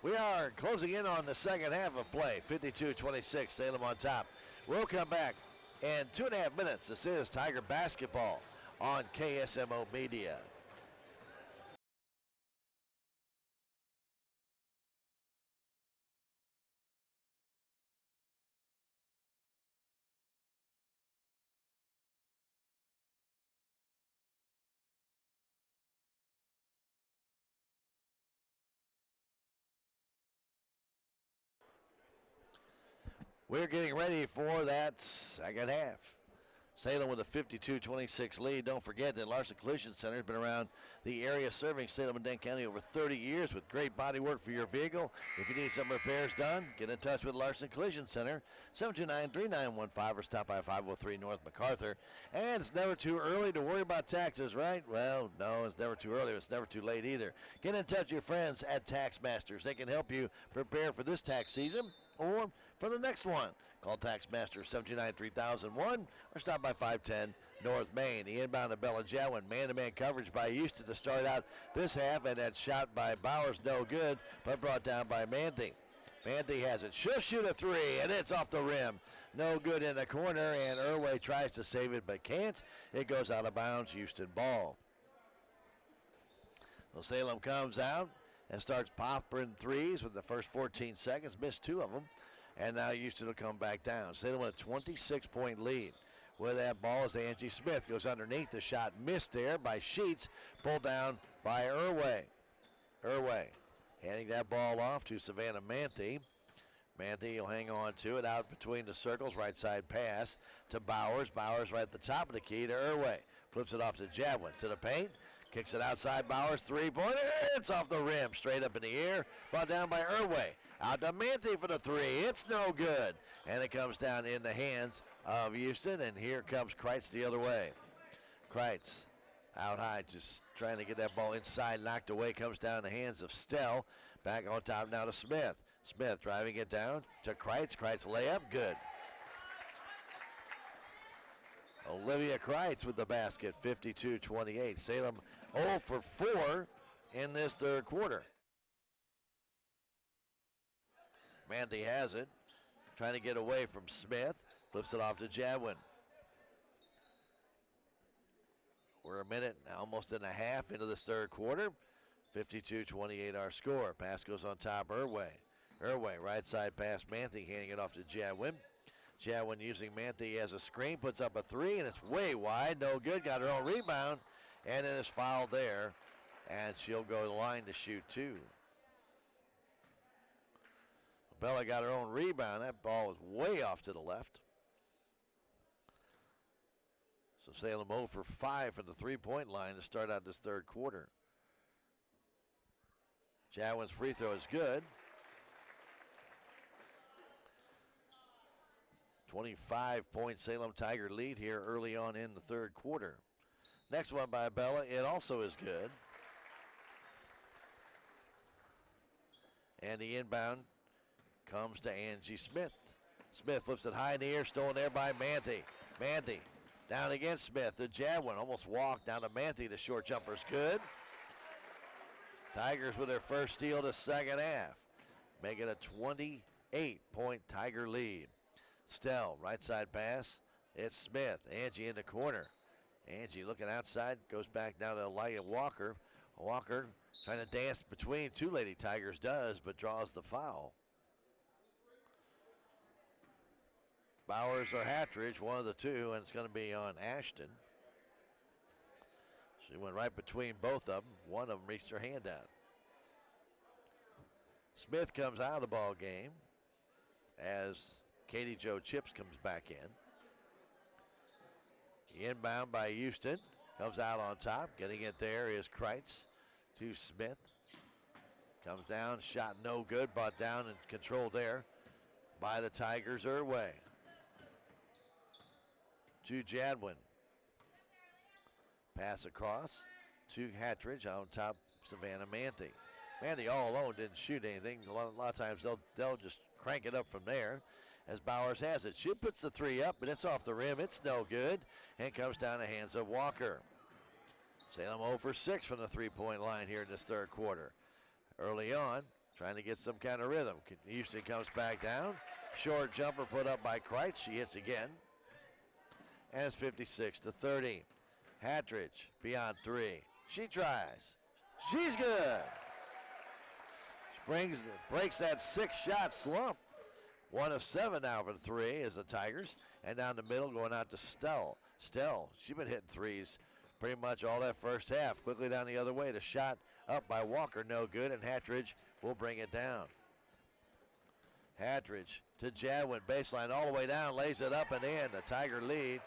We are closing in on the second half of play. 52-26, Salem on top. We'll come back in 2.5 minutes. This is Tiger Basketball on KSMO Media. We're getting ready for that second half. Salem with a 52-26 lead. Don't forget that Larson Collision Center has been around the area serving Salem and Dane County over 30 years with great body work for your vehicle. If you need some repairs done, get in touch with Larson Collision Center, 729-3915 or stop by 503 North MacArthur. And it's never too early to worry about taxes, right? Well, no, it's never too early. It's never too late either. Get in touch with your friends at Tax Masters. They can help you prepare for this tax season or for the next one. Call Tax Master 729-3001 or stop by 510 North Main. The inbound to Bella Jadwin. Man-to-man coverage by Houston to start out this half, and that shot by Bowers no good, but brought down by Mandy. Mandy has it. She'll shoot a three, and it's off the rim. No good in the corner, and Irway tries to save it but can't. It goes out of bounds. Houston ball. Well, Salem comes out and starts popping threes with the first 14 seconds. Missed 2 of them. And now Houston will come back down. Salem with a 26-point lead. With that ball is Angie Smith. Goes underneath. The shot missed there by Sheets. Pulled down by Irway. Irway handing that ball off to Savannah Manty. Manty will hang on to it out between the circles. Right side pass to Bowers. Bowers right at the top of the key to Irway. Flips it off to Jadwin. To the paint. Kicks it outside Bowers. 3-pointer. It's off the rim. Straight up in the air. Brought down by Irway. Out to Manty for the three. It's no good. And it comes down in the hands of Houston. And here comes Kreitz the other way. Kreitz out high, just trying to get that ball inside. Knocked away. Comes down in the hands of Stell. Back on top now to Smith. Smith driving it down to Kreitz. Kreitz layup. Good. Olivia Kreitz with the basket. 52-28. Salem 0 for 4 in this third quarter. Mandy has it, trying to get away from Smith. Flips it off to Jadwin. We're a minute, almost and a half into this third quarter. 52-28 our score. Pass goes on top, Irway. Irway, right side pass, Manty handing it off to Jadwin. Jadwin using Manty as a screen, puts up a three, and it's way wide. No good, got her own rebound, and then it's fouled there, and she'll go to the line to shoot 2. Bella got her own rebound. That ball was way off to the left. So Salem 0 for 5 from the three-point line to start out this third quarter. Jadwin's free throw is good. 25-point Salem Tiger lead here early on in the third quarter. Next one by Bella, it also is good. And the inbound comes to Angie Smith. Smith flips it high in the air, stolen there by Manty. Manty down against Smith. The Jadwin almost walked down to Manty. The short jumper's good. Tigers with their first steal to second half. Make it a 28-point Tiger lead. Stell, right side pass. It's Smith. Angie in the corner. Angie looking outside. Goes back down to Elijah Walker. Walker trying to dance between 2 Lady Tigers does, but draws the foul. Bowers or Hatridge, one of the two, and it's going to be on Ashton. She went right between both of them. One of them reached her hand out. Smith comes out of the ball game as Katie Jo Chips comes back in. Inbound by Houston. Comes out on top. Getting it there is Kreitz to Smith. Comes down, shot no good, brought down and controlled there by the Tigers her way. To Jadwin. Pass across to Hatridge on top Savannah Manthe. Manthe all alone didn't shoot anything. A lot of times they'll just crank it up from there as Bowers has it. She puts the three up, but it's off the rim. It's no good and comes down the hands of Walker. Salem 0 for 6 from the three-point line here in this third quarter. Early on, trying to get some kind of rhythm. Houston comes back down. Short jumper put up by Kreitz. She hits again. And it's 56-30. Hatridge beyond three. She tries. She's good. She breaks that six-shot slump. 1 of 7 now for three is the Tigers. And down the middle going out to Stell. She's been hitting threes pretty much all that first half. Quickly down the other way. The shot up by Walker, no good, and Hatridge will bring it down. Hatridge to Jadwin, baseline all the way down, lays it up and in. The Tiger lead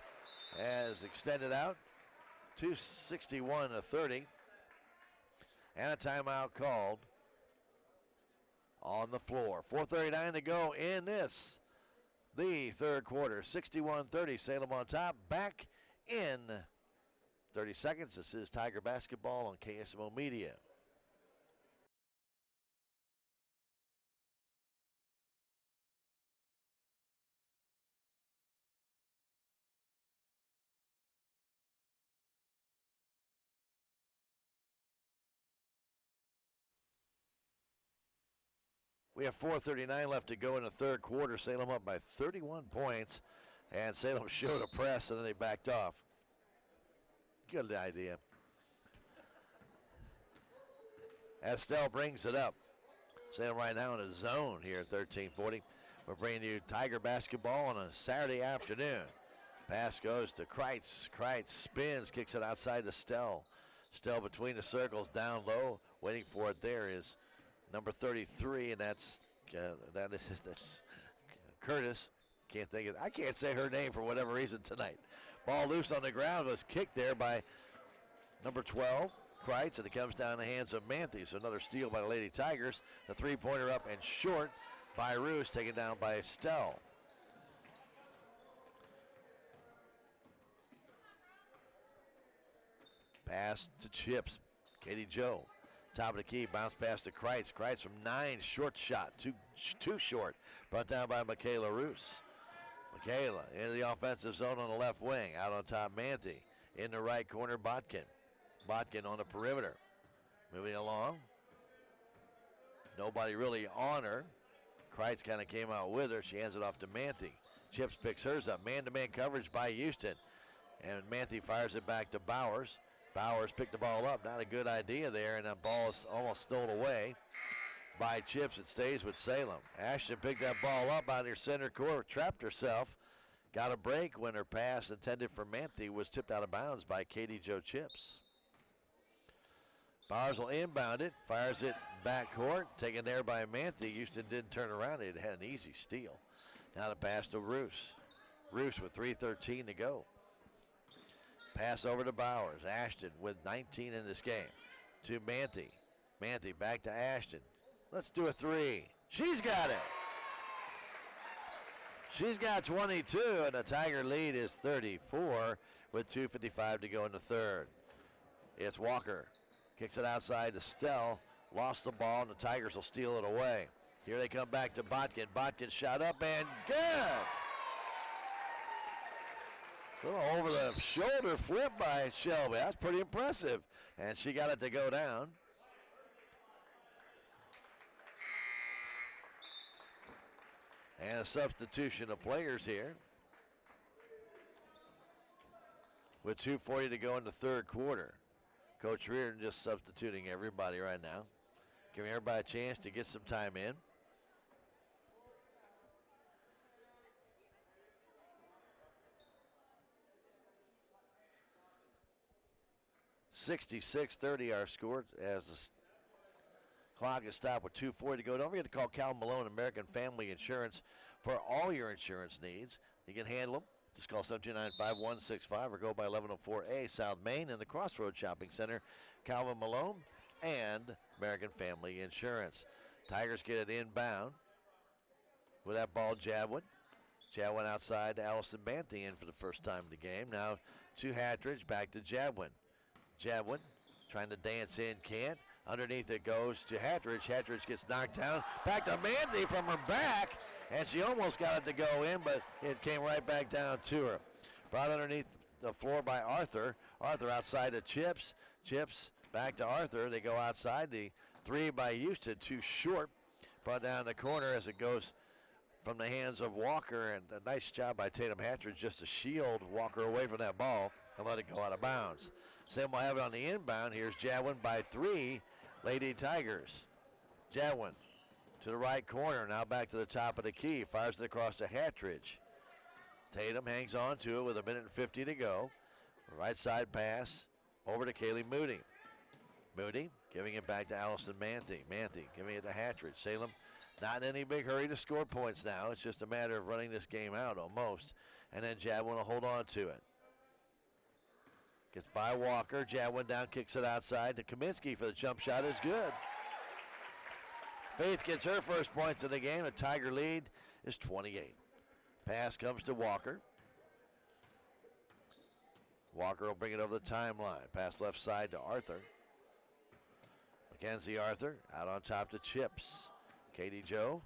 has extended out to 61-30. And a timeout called on the floor. 4:39 to go in the third quarter. 61-30, Salem on top. Back in 30 seconds. This is Tiger Basketball on KSMO Media. We have 4:39 left to go in the third quarter. Salem up by 31 points. And Salem showed a press and then they backed off. Good idea. Estelle brings it up. Salem right now in a zone here at 13:40. We're bringing you Tiger basketball on a Saturday afternoon. Pass goes to Kreitz. Kreitz spins, kicks it outside to Stell. Stell between the circles, down low. Waiting for it there is number 33, and that's Curtis. I can't say her name for whatever reason tonight. Ball loose on the ground, was kicked there by number 12, Kreitz, and it comes down in the hands of Manthe. So another steal by the Lady Tigers. The three-pointer up and short by Roos, taken down by Estelle. Pass to Chips. Katie Joe. Top of the key, bounce pass to Kreitz. Kreitz from 9, short shot, too short. Brought down by Michaela Roos. Michaela into the offensive zone on the left wing. Out on top, Manthe. In the right corner, Botkin. Botkin on the perimeter. Moving along. Nobody really on her. Kreitz kind of came out with her. She hands it off to Manthe. Chips picks hers up. Man-to-man coverage by Houston. And Manthe fires it back to Bowers. Bowers picked the ball up. Not a good idea there, and that ball is almost stolen away by Chips. It stays with Salem. Ashton picked that ball up out of her center court, trapped herself, got a break when her pass intended for Manthe was tipped out of bounds by Katie Joe Chips. Bowers will inbound it, fires it back court, taken there by Manthe. Houston didn't turn around. It had an easy steal. Now the pass to Roos. Roos with 3:13 to go. Pass over to Bowers. Ashton with 19 in this game. To Manthe. Manthe back to Ashton. Let's do a three. She's got it. She's got 22, and the Tiger lead is 34 with 2:55 to go in the third. It's Walker. Kicks it outside to Stell. Lost the ball, and the Tigers will steal it away. Here they come back to Botkin. Botkin shot up and good. Over the shoulder flip by Shelby. That's pretty impressive. And she got it to go down. And a substitution of players here. With 2:40 to go in the third quarter. Coach Reardon just substituting everybody right now. Giving everybody a chance to get some time in. (66-30) our score as the clock is stopped with 2:40 to go. Don't forget to call Cal Malone, American Family Insurance, for all your insurance needs. You can handle them. Just call 729-5165 or go by 1104A South Main in the Crossroads Shopping Center. Calvin Malone and American Family Insurance. Tigers get it inbound With that ball, Jadwin. Jadwin outside to Allison Banty in for the first time in the game. Now to Hatridge, back to Jadwin. Jadwin trying to dance in, can't. Underneath it goes to Hatridge. Hatridge gets knocked down. Back to Manzi from her back, and she almost got it to go in, but it came right back down to her. Brought underneath the floor by Arthur. Arthur outside to Chips. Chips back to Arthur. They go outside. The three by Houston, too short. Brought down the corner as it goes from the hands of Walker, and a nice job by Tatum Hatridge just to shield Walker away from that ball and let it go out of bounds. Same will have it on the inbound. Here's Jadwin by 3, Lady Tigers. Jadwin to the right corner, now back to the top of the key, fires it across to Hatridge. Tatum hangs on to it with 1:50 to go. Right side pass over to Kaylee Moody. Moody giving it back to Allison Manthi. Manthi giving it to Hatridge. Salem not in any big hurry to score points now. It's just a matter of running this game out almost. And then Jadwin will hold on to it. Gets by Walker. Jadwin down, kicks it outside to Kaminsky for the jump shot. Is good. Faith gets her first points of the game. The Tiger lead is 28. Pass comes to Walker. Walker will bring it over the timeline. Pass left side to Arthur. Mackenzie Arthur out on top to Chips. Katie Joe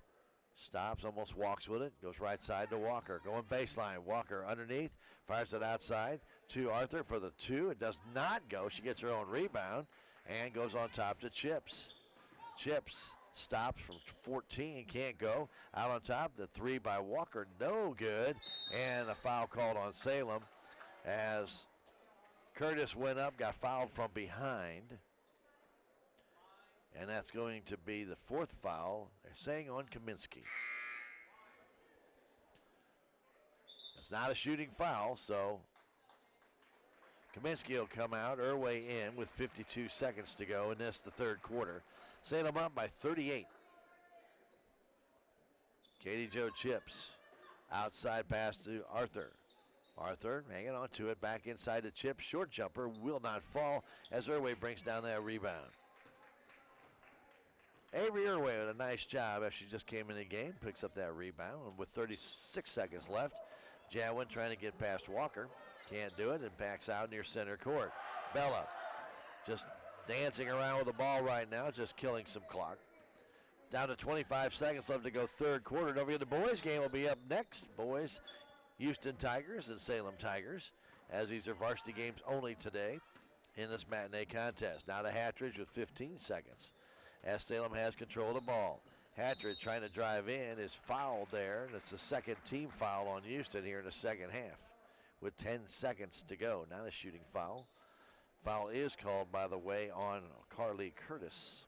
stops, almost walks with it. Goes right side to Walker. Going baseline. Walker underneath. Fires it outside to Arthur for the 2. It does not go. She gets her own rebound and goes on top to Chips. Chips stops from 14. Can't go. Out on top, the 3 by Walker. No good. And a foul called on Salem as Curtis went up, got fouled from behind. And that's going to be the 4th foul, they're saying, on Kaminsky. It's not a shooting foul, so Kaminsky will come out, Irway in with 52 seconds to go in this, the 3rd quarter. Salem up by 38. Katie Joe Chips. Outside pass to Arthur. Arthur hanging on to it, back inside the Chips. Short jumper will not fall as Irway brings down that rebound. Avery Irway with a nice job as she just came in the game, picks up that rebound. And with 36 seconds left, Jadwin trying to get past Walker. Can't do it and backs out near center court. Bella just dancing around with the ball right now, just killing some clock. Down to 25 seconds left to go 3rd quarter. Don't forget the boys game will be up next. Boys, Houston Tigers and Salem Tigers, as these are varsity games only today in this matinee contest. Now to Hatridge with 15 seconds. As Salem has control of the ball. Hatridge trying to drive in is fouled there, and it's the 2nd team foul on Houston here in the 2nd half with 10 seconds to go. Not a shooting foul. Foul is called, by the way, on Carly Curtis.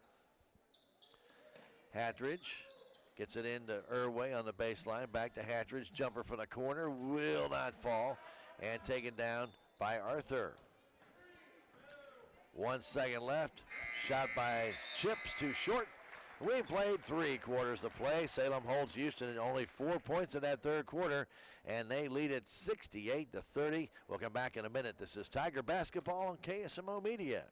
Hatridge gets it into Irway on the baseline. Back to Hatridge. Jumper from the corner. Will not fall. And taken down by Arthur. 1 second left. Shot by Chips, too short. We played 3 quarters of play. Salem holds Houston at only 4 points in that 3rd quarter, and they lead it 68-30. We'll come back in a minute. This is Tiger Basketball on KSMO Media.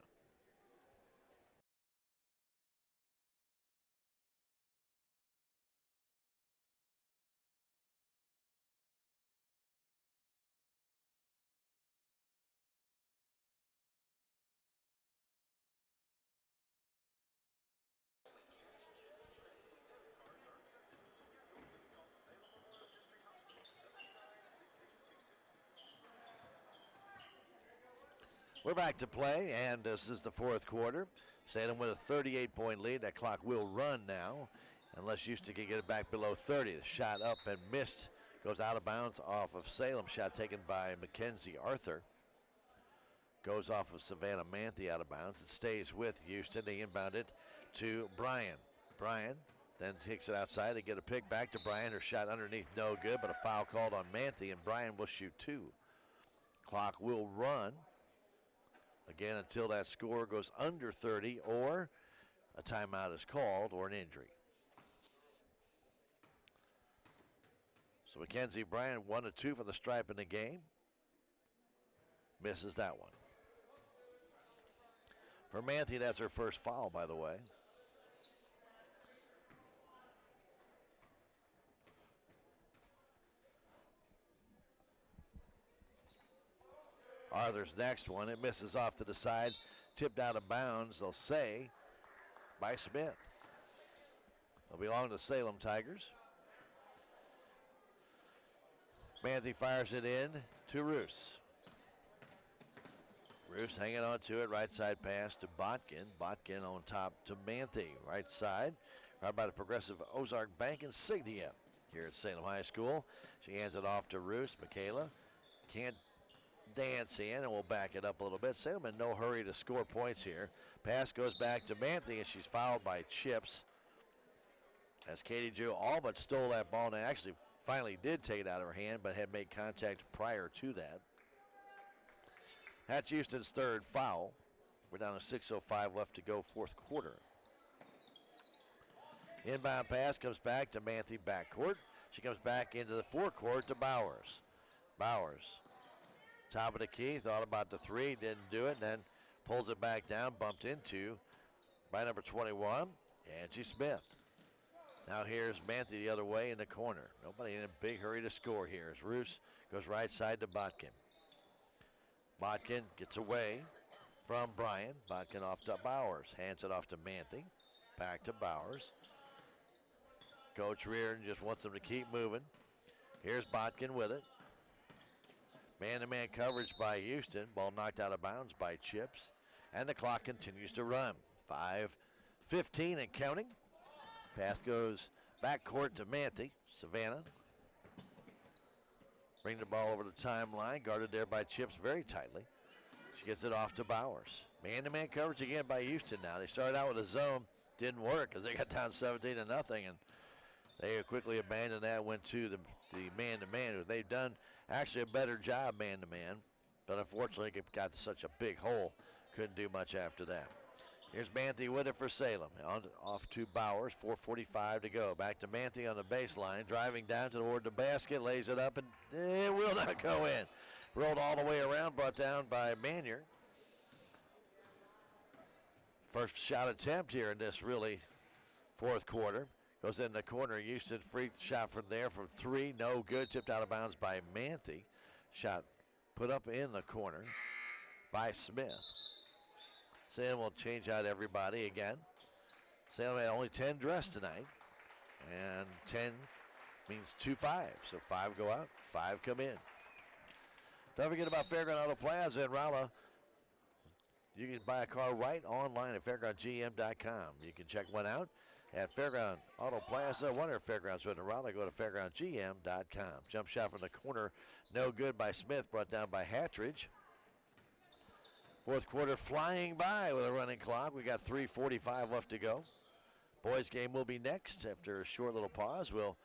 We're back to play, and this is the 4th quarter. Salem with a 38-point lead. That clock will run now, unless Houston can get it back below 30. The shot up and missed. Goes out of bounds off of Salem. Shot taken by Mackenzie Arthur. Goes off of Savannah Manthi out of bounds. It stays with Houston. They inbound it to Bryan. Bryan then takes it outside. They get a pick back to Bryan. Her shot underneath, no good, but a foul called on Manthi, and Bryan will shoot 2. Clock will run. Again, until that score goes under 30 or a timeout is called or an injury. So Mackenzie Bryan 1 of 2 from the stripe in the game. Misses that one. For Manthi, that's her first foul, by the way. Arthur's next one. It misses off to the side. Tipped out of bounds, they'll say, by Smith. It'll belong to Salem Tigers. Manthe fires it in to Roos. Roos hanging on to it. Right side pass to Botkin. Botkin on top to Manthe. Right side. Right by the Progressive Ozark Bank insignia here at Salem High School. She hands it off to Roos. Michaela can't dance in, and we'll back it up a little bit. Salem in no hurry to score points here. Pass goes back to Manthe, and she's fouled by Chips. As Katie Jew all but stole that ball, and actually finally did take it out of her hand, but had made contact prior to that. That's Houston's third foul. We're down to 6:05 left to go, fourth quarter. Inbound pass comes back to Manthe backcourt. She comes back into the forecourt to Bowers. Bowers, top of the key, thought about the three, didn't do it, then pulls it back down, bumped into by number 21, Angie Smith. Now here's Manthe the other way in the corner. Nobody in a big hurry to score here as Roos goes right side to Botkin. Botkin gets away from Bryan. Botkin off to Bowers. Hands it off to Manthe. Back to Bowers. Coach Reardon just wants them to keep moving. Here's Botkin with it. Man-to-man coverage by Houston. Ball knocked out of bounds by Chips. And the clock continues to run. 5:15 and counting. Pass goes backcourt to Manthe. Savannah. Bring the ball over the timeline. Guarded there by Chips very tightly. She gets it off to Bowers. Man-to-man coverage again by Houston now. They started out with a zone. Didn't work because they got down 17-0. And they quickly abandoned that, went to the man-to-man. They've done actually a better job man-to-man. But unfortunately, it got to such a big hole. Couldn't do much after that. Here's Manthe with it for Salem. Off to Bowers, 4:45 to go. Back to Manthe on the baseline, driving down toward the basket, lays it up, and it will not go in. Rolled all the way around, brought down by Manier. First shot attempt here in this really fourth quarter. Goes in the corner. Houston free shot from there from three. No good. Tipped out of bounds by Manthe. Shot put up in the corner by Smith. Salem will change out everybody again. Salem had only 10 dressed tonight. And 10 means 2-5. So 5 go out, 5 come in. Don't forget about Fairground Auto Plaza in Rolla. You can buy a car right online at fairgroundgm.com. You can check one out at Fairground Auto Plaza. One of Fairgrounds in Rolla. Go to fairgroundgm.com. Jump shot from the corner. No good by Smith. Brought down by Hatridge. Fourth quarter flying by with a running clock. We got 3:45 left to go. Boys game will be next. After a short little pause, we'll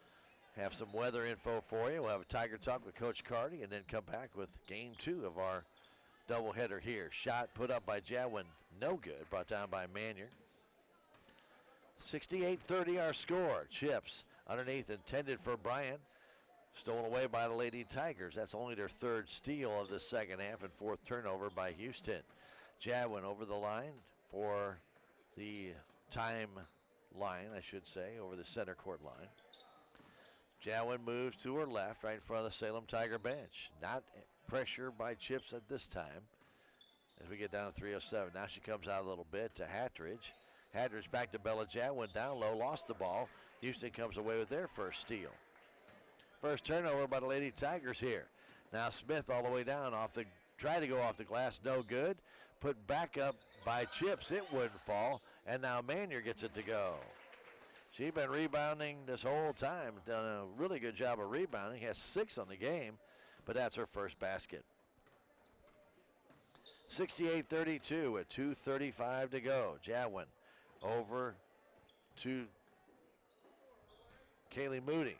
have some weather info for you. We'll have a Tiger Talk with Coach Carty and then come back with game 2 of our doubleheader here. Shot put up by Jadwin. No good. Brought down by Manier. 68-30 our score. Chips underneath intended for Bryant. Stolen away by the Lady Tigers. That's only their third steal of the second half and fourth turnover by Houston. Jadwin over the line for the time line, I should say, over the center court line. Jadwin moves to her left, right in front of the Salem Tiger bench. Not pressure by Chips at this time as we get down to 3:07. Now she comes out a little bit to Hatridge. Hatridge back to Bella Jadwin, down low, lost the ball. Houston comes away with their first steal. First turnover by the Lady Tigers here. Now Smith all the way down tried to go off the glass, no good. Put back up by Chips, it wouldn't fall. And now Manier gets it to go. She's been rebounding this whole time. Done a really good job of rebounding. Has 6 on the game, but that's her first basket. 68-32 with 2:35 to go. Jadwin over to Kaylee Moody.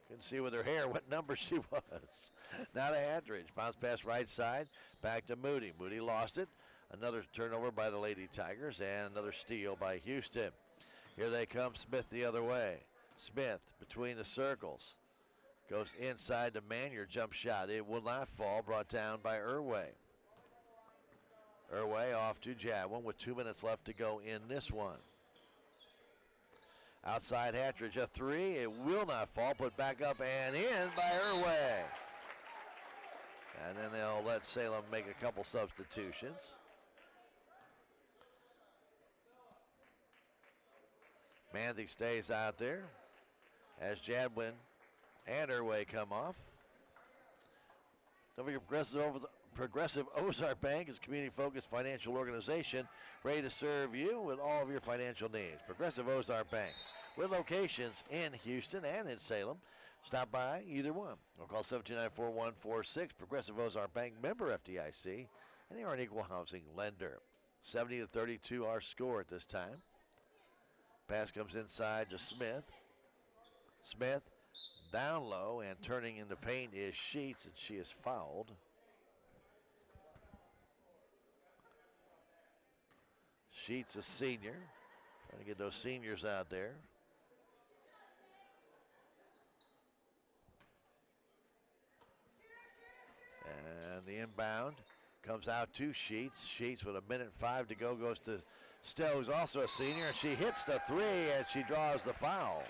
Couldn't see with her hair what number she was. Now to Hatridge. Bounce pass right side. Back to Moody. Moody lost it. Another turnover by the Lady Tigers and another steal by Houston. Here they come. Smith the other way. Smith between the circles. Goes inside to Manier. Jump shot. It will not fall. Brought down by Irway. Irway off to Jadwin with 2 minutes left to go in this one. Outside Hatridge, a 3. It will not fall. Put back up and in by Irway. And then they'll let Salem make a couple substitutions. Manzi stays out there as Jadwin and Irway come off. Don't forget Progressive Ozark Bank is a community-focused financial organization ready to serve you with all of your financial needs. Progressive Ozark Bank, with locations in Houston and in Salem. Stop by either one or call 729-4146. Progressive Ozark Bank, member FDIC, and they are an equal housing lender. 70-32 our score at this time. Pass comes inside to Smith. Smith down low, and turning into paint is Sheets, and she is fouled. Sheets, a senior. Trying to get those seniors out there. And the inbound comes out to Sheets. Sheets with 1:05 to go goes to Stell, who's also a senior, and she hits the three, and she draws the foul.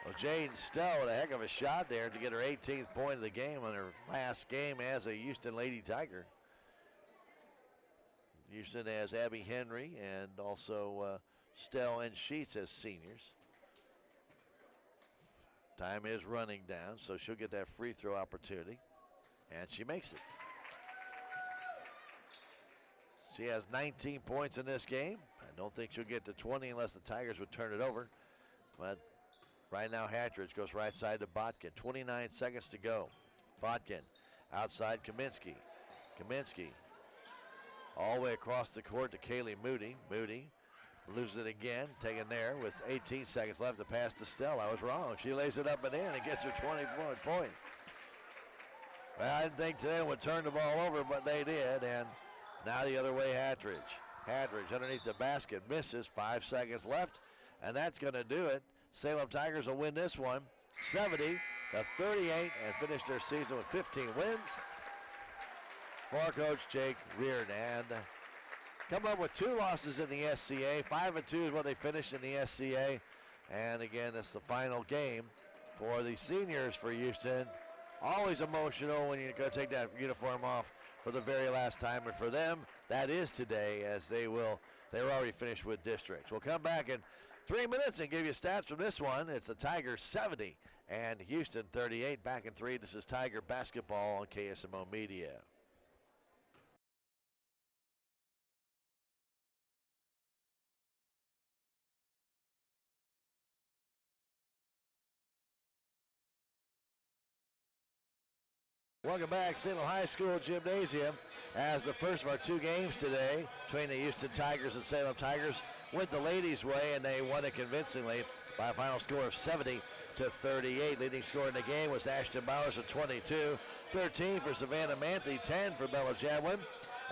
Well, Jaden Stell with a heck of a shot there to get her 18th point of the game on her last game as a Houston Lady Tiger. Houston has Abby Henry and also Stell and Sheets as seniors. Time is running down, so she'll get that free throw opportunity, and she makes it. She has 19 points in this game. I don't think she'll get to 20 unless the Tigers would turn it over. But right now, Hatteridge goes right side to Botkin. 29 seconds to go. Botkin outside Kaminsky. Kaminsky all the way across the court to Kaylee Moody. Moody loses it again, taken there with 18 seconds left to pass to Stell. I was wrong. She lays it up and in and gets her 20-point point. Well, I didn't think today would turn the ball over, but they did. And now the other way, Hatteridge. Hatteridge underneath the basket, misses. 5 seconds left, and that's going to do it. Salem Tigers will win this one 70-38 and finish their season with 15 wins. For Coach Jake Reardon. And come up with 2 losses in the SCA. 5-2 is what they finished in the SCA. And again, it's the final game for the seniors for Houston. Always emotional when you're going to take that uniform off for the very last time. And for them, that is today, as they're already finished with districts. We'll come back in 3 minutes and give you stats from this one. It's the Tigers 70 and Houston 38. Back in 3. This is Tiger basketball on KSMO Media. Welcome back, Salem High School Gymnasium, as the first of our 2 games today between the Houston Tigers and Salem Tigers went the ladies' way, and they won it convincingly by a final score of 70-38. Leading scorer in the game was Ashton Bowers with 22, 13 for Savannah Manthe, 10 for Bella Jadwin,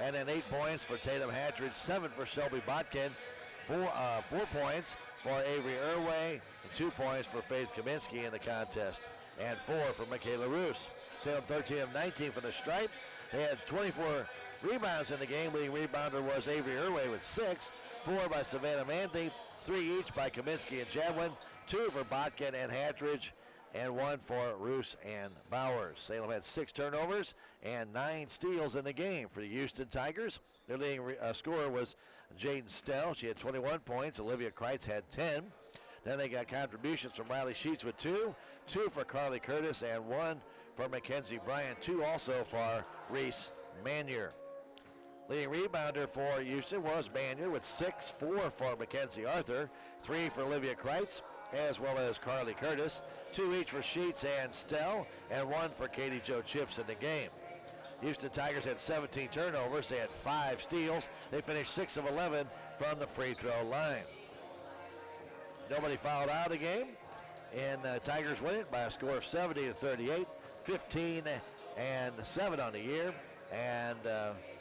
and then 8 points for Tatum Hatteridge, 7 for Shelby Botkin, 4 points for Avery Irway, and 2 points for Faith Kaminsky in the contest, and 4 for Michaela Roos. Salem 13 of 19 for the stripe. They had 24 rebounds in the game. Leading rebounder was Avery Irway with 6, 4 by Savannah Manthe, 3 each by Kaminsky and Jadwin, 2 for Botkin and Hatteridge, and 1 for Roos and Bowers. Salem had 6 turnovers and 9 steals in the game for the Houston Tigers. Their leading scorer was Jaden Stell. She had 21 points. Olivia Kreitz had 10. Then they got contributions from Riley Sheets with 2, 2 for Carly Curtis, and 1 for Mackenzie Bryant, 2 also for Reese Manier. Leading rebounder for Houston was Manier with 6, 4 for Mackenzie Arthur, 3 for Olivia Kreitz, as well as Carly Curtis, 2 each for Sheets and Stell, and 1 for Katie Jo Chips in the game. Houston Tigers had 17 turnovers. They had 5 steals. They finished 6 of 11 from the free throw line. Nobody fouled out of the game, and Tigers win it by a score of 70-38, 15-7 on the year, and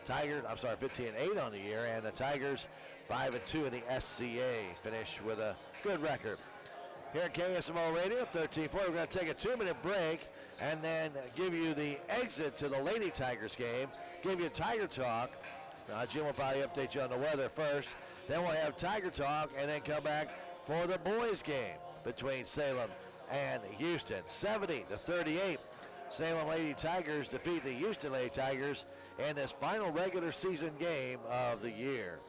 15-8 on the year, and the Tigers 5-2 in the SCA finish with a good record. Here at KSMO Radio, 13-4, we're going to take a 2-minute break and then give you the exit to the Lady Tigers game, give you Tiger Talk. Jim will probably update you on the weather first. Then we'll have Tiger Talk and then come back for the boys game between Salem and Houston. 70-38. Salem Lady Tigers defeat the Houston Lady Tigers in this final regular season game of the year.